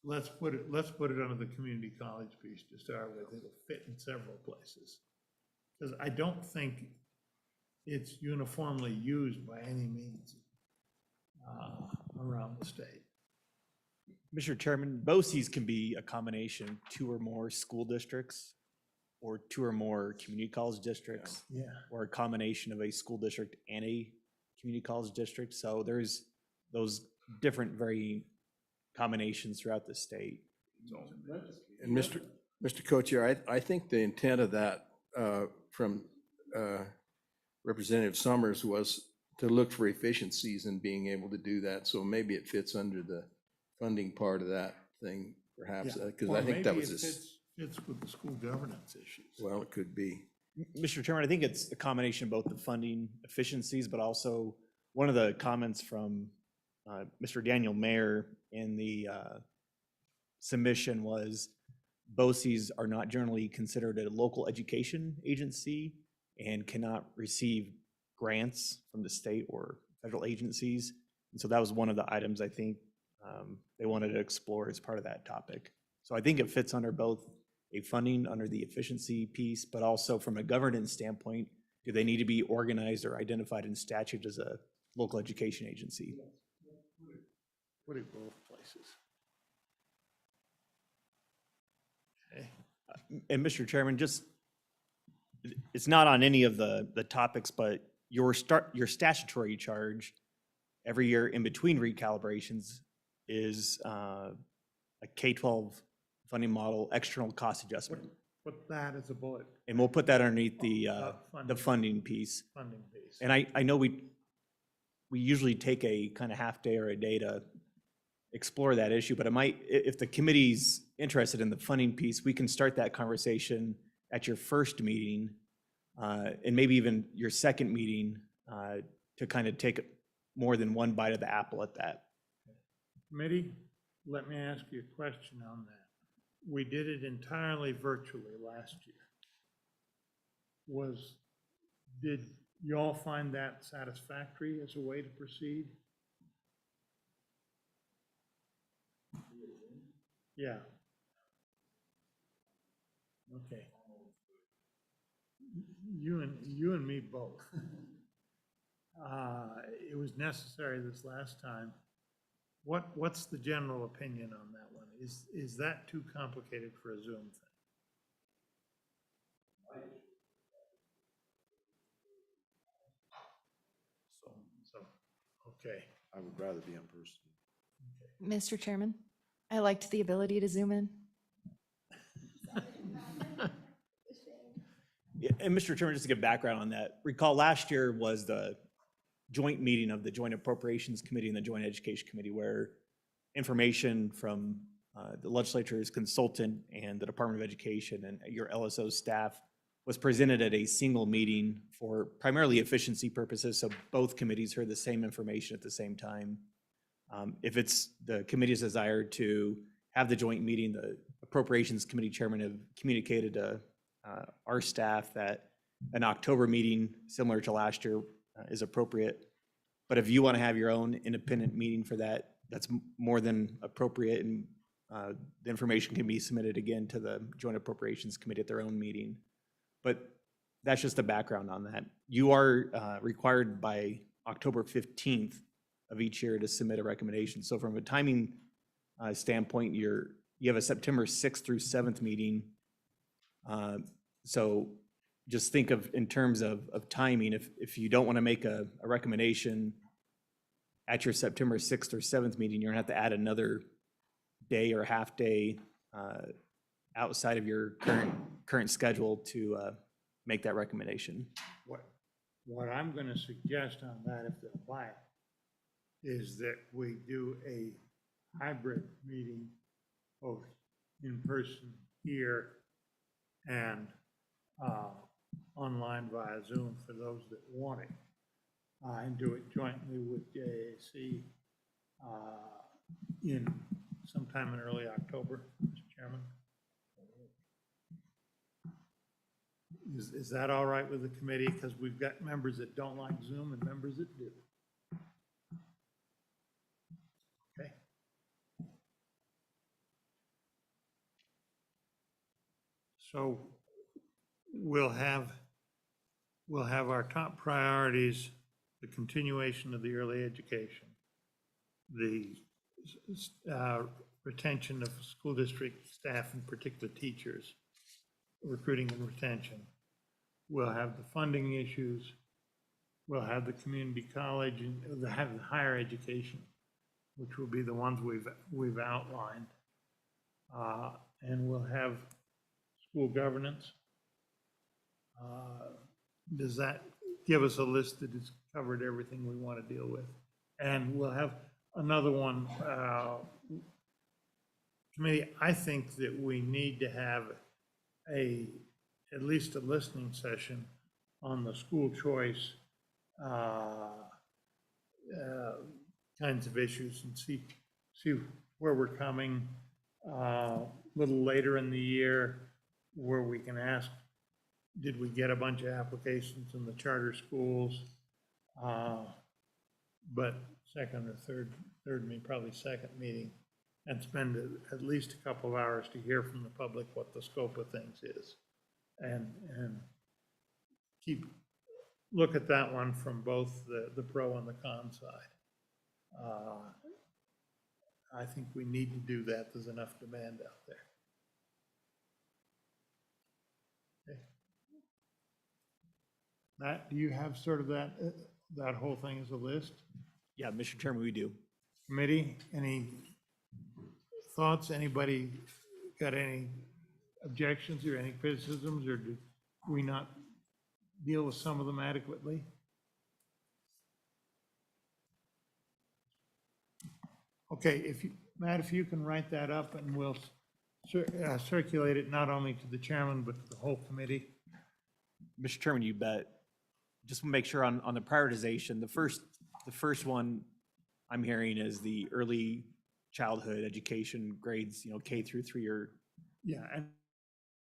Let's put it under the community college piece to start with. It'll fit in several places. Because I don't think it's uniformly used by any means around the state. Mr. Chairman, BOCES can be a combination, 2 or more school districts, or 2 or more community college districts, Yeah. or a combination of a school district and a community college districts. So there's those different varying combinations throughout the state. And Mr. Co-Chair, I think the intent of that from Representative Summers was to look for efficiencies in being able to do that. So maybe it fits under the funding part of that thing, perhaps, because I think that was this. Fits with the school governance issues. Well, it could be. Mr. Chairman, I think it's a combination of both the funding efficiencies, but also one of the comments from Mr. Daniel Mayer in the submission was BOCES are not generally considered a local education agency and cannot receive grants from the state or federal agencies. And so that was one of the items I think they wanted to explore as part of that topic. So I think it fits under both a funding under the efficiency piece, but also from a governance standpoint, do they need to be organized or identified in statute as a local education agency? Put it both places. Okay. And Mr. Chairman, just, it's not on any of the topics, but your statutory charge every year in between recalibrations is a K-12 funding model external cost adjustment. Put that as a bullet. And we'll put that underneath the Funding. funding piece. Funding base. And I know we usually take a kind of half day or a day to explore that issue, but it might, if the committee's interested in the funding piece, we can start that conversation at your first meeting, and maybe even your second meeting, to kind of take more than one bite of the apple at that. Committee, let me ask you a question on that. We did it entirely virtually last year. Did you all find that satisfactory as a way to proceed? Yeah. Okay. You and me both. It was necessary this last time. What's the general opinion on that one? Is that too complicated for a Zoom thing? So, okay. I would rather be in person. Mr. Chairman, I liked the ability to Zoom in. Yeah, and Mr. Chairman, just to give background on that, recall last year was the joint meeting of the Joint Appropriations Committee and the Joint Education Committee, where information from the legislature's consultant and the Department of Education and your LSO staff was presented at a single meeting for primarily efficiency purposes, so both committees heard the same information at the same time. If it's the committee's desire to have the joint meeting, the Appropriations Committee chairman have communicated to our staff that an October meeting, similar to last year, is appropriate. But if you want to have your own independent meeting for that, that's more than appropriate, and the information can be submitted again to the Joint Appropriations Committee at their own meeting. But that's just the background on that. You are required by October 15th of each year to submit a recommendation. So from a timing standpoint, you have a September 6th through 7th meeting. So just think of, in terms of timing, if you don't want to make a recommendation at your September 6th or 7th meeting, you're gonna have to add another day or half day outside of your current schedule to make that recommendation. What I'm going to suggest on that, if they'll apply it, is that we do a hybrid meeting, both in person here and online via Zoom for those that want it, and do it jointly with JAC in sometime in early October, Mr. Chairman. Is that all right with the committee? Because we've got members that don't like Zoom and members that do. Okay. So we'll have our top priorities: the continuation of the early education, the retention of school district staff, in particular teachers, recruiting and retention. We'll have the funding issues, we'll have the community college and have the higher education, which will be the ones we've outlined. And we'll have school governance. Does that give us a list that has covered everything we want to deal with? And we'll have another one, committee, I think that we need to have at least a listening session on the school choice kinds of issues and see where we're coming a little later in the year, where we can ask, did we get a bunch of applications in the charter schools? But second or third, probably second meeting, and spend at least a couple of hours to hear from the public what the scope of things is. And look at that one from both the pro and the con side. I think we need to do that. There's enough demand out there. Okay. Matt, do you have sort of that whole thing as a list? Yeah, Mr. Chairman, we do. Committee, any thoughts? Anybody got any objections or any criticisms, or do we not deal with some of them adequately? Okay, Matt, if you can write that up, and we'll circulate it not only to the chairman, but to the whole committee. Mr. Chairman, you bet. Just want to make sure on the prioritization, the first one I'm hearing is the early childhood education grades, K through 3 or. Yeah,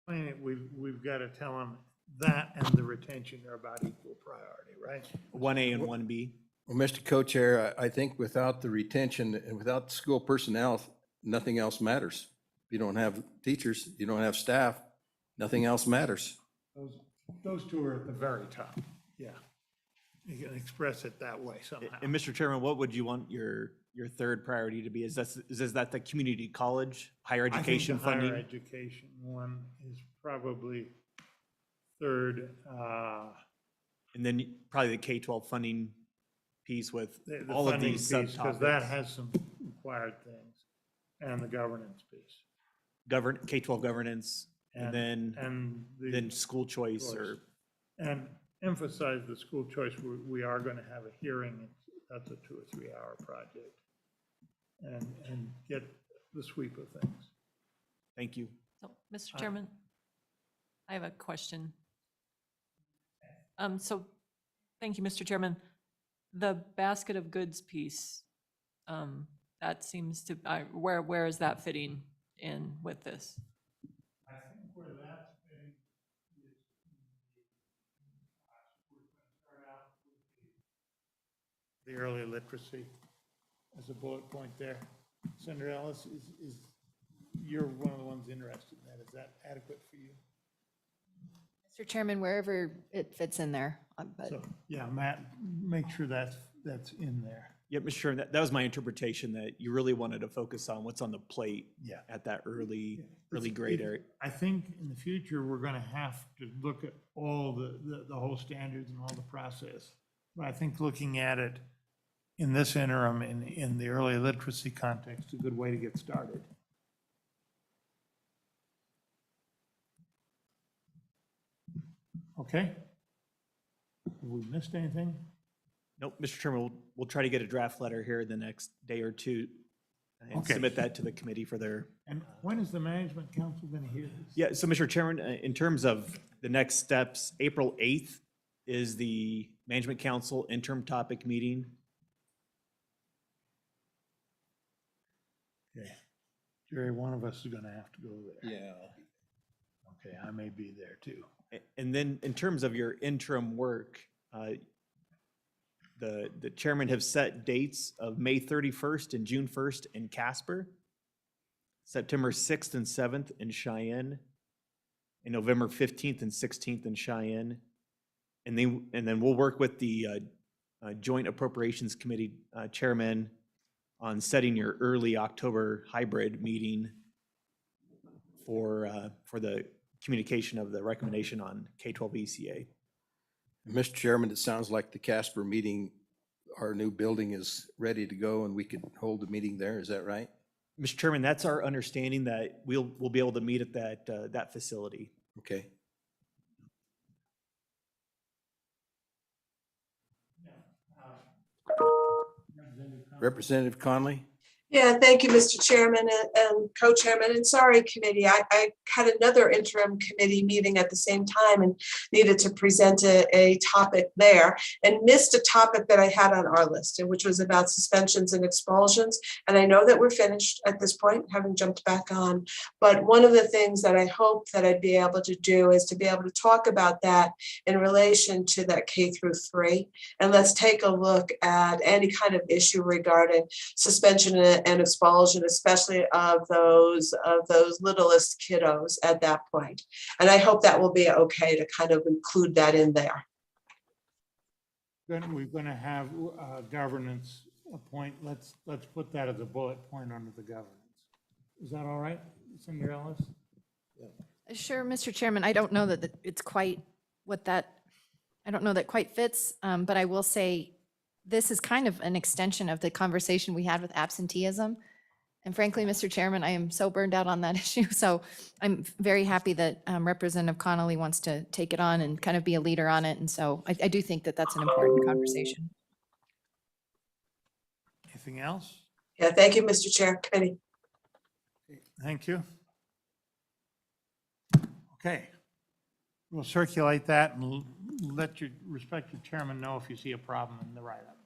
and we've got to tell them that and the retention are about equal priority, right? 1A and 1B. Well, Mr. Co-Chair, I think without the retention and without the school personnel, nothing else matters. If you don't have teachers, you don't have staff, nothing else matters. Those two are at the very top, yeah. You can express it that way somehow. And Mr. Chairman, what would you want your third priority to be? Is that the community college, higher education funding? I think the higher education one is probably third. And then probably the K-12 funding piece with The all of funding these piece, because that subtopics. has some required things, and the governance piece. K-12 governance, and then school choice or. And emphasize the school choice, we are going to have a hearing, that's a 2 or 3 hour project. And get the sweep of things. Thank you. So, Mr. Chairman, I have a question. So, thank you, Mr. Chairman. The basket of goods piece, that seems to, where is that fitting in with this? I think where that's fitting is start out with the early literacy as a bullet point there. Senator Ellis, you're one of the ones interested in that. Is that adequate for you? Mr. Chairman, wherever it fits in there, but So, yeah, Matt, make sure that's in there. Yeah, Mr. Chairman, that was my interpretation, that you really wanted to focus on what's on the plate Yeah. at that early grade area. I think in the future, we're going to have to look at all the whole standards and all the process. But I think looking at it in this interim, in the early literacy context, is a good way to get started. Okay? Have we missed anything? Nope, Mr. Chairman, we'll try to get a draft letter here the next day or two and Okay. submit that to the committee for their. And when is the management council going to hear this? Yeah, so Mr. Chairman, in terms of the next steps, April 8th is the Management Council interim topic meeting. Okay. Jerry, one of us is going to have to go there. Yeah. Okay, I may be there too. And then in terms of your interim work, the chairman have set dates of May 31st and June 1st in Casper, September 6th and 7th in Cheyenne, and November 15th and 16th in Cheyenne. And then we'll work with the Joint Appropriations Committee chairman on setting your early October hybrid meeting for the communication of the recommendation on K-12 ECA. Mr. Chairman, it sounds like the Casper meeting, our new building is ready to go and we could hold a meeting there. Is that right? Mr. Chairman, that's our understanding that we'll be able to meet at that facility. Okay. Representative Conley? Yeah, thank you, Mr. Chairman and co-chairman, and sorry, committee. I had another interim committee meeting at the same time and needed to present a topic there and missed a topic that I had on our list, and which was about suspensions and expulsions. And I know that we're finished at this point, having jumped back on. But one of the things that I hope that I'd be able to do is to be able to talk about that in relation to that K-3. And let's take a look at any kind of issue regarding suspension and expulsion, especially of those littlest kiddos at that point. And I hope that will be okay to kind of include that in there. Then we're going to have governance appoint, let's put that as a bullet point under the governance. Is that all right, Senator Ellis? Sure, Mr. Chairman, I don't know that it's quite what that, I don't know that quite fits, but I will say this is kind of an extension of the conversation we had with absenteeism. And frankly, Mr. Chairman, I am so burned out on that issue. So I'm very happy that Representative Connolly wants to take it on and kind of be a leader on it. And so I do think that that's an important conversation. Anything else? Yeah, thank you, Mr. Chair, committee. Thank you. Okay. We'll circulate that and let your respective chairman know if you see a problem in the write-up.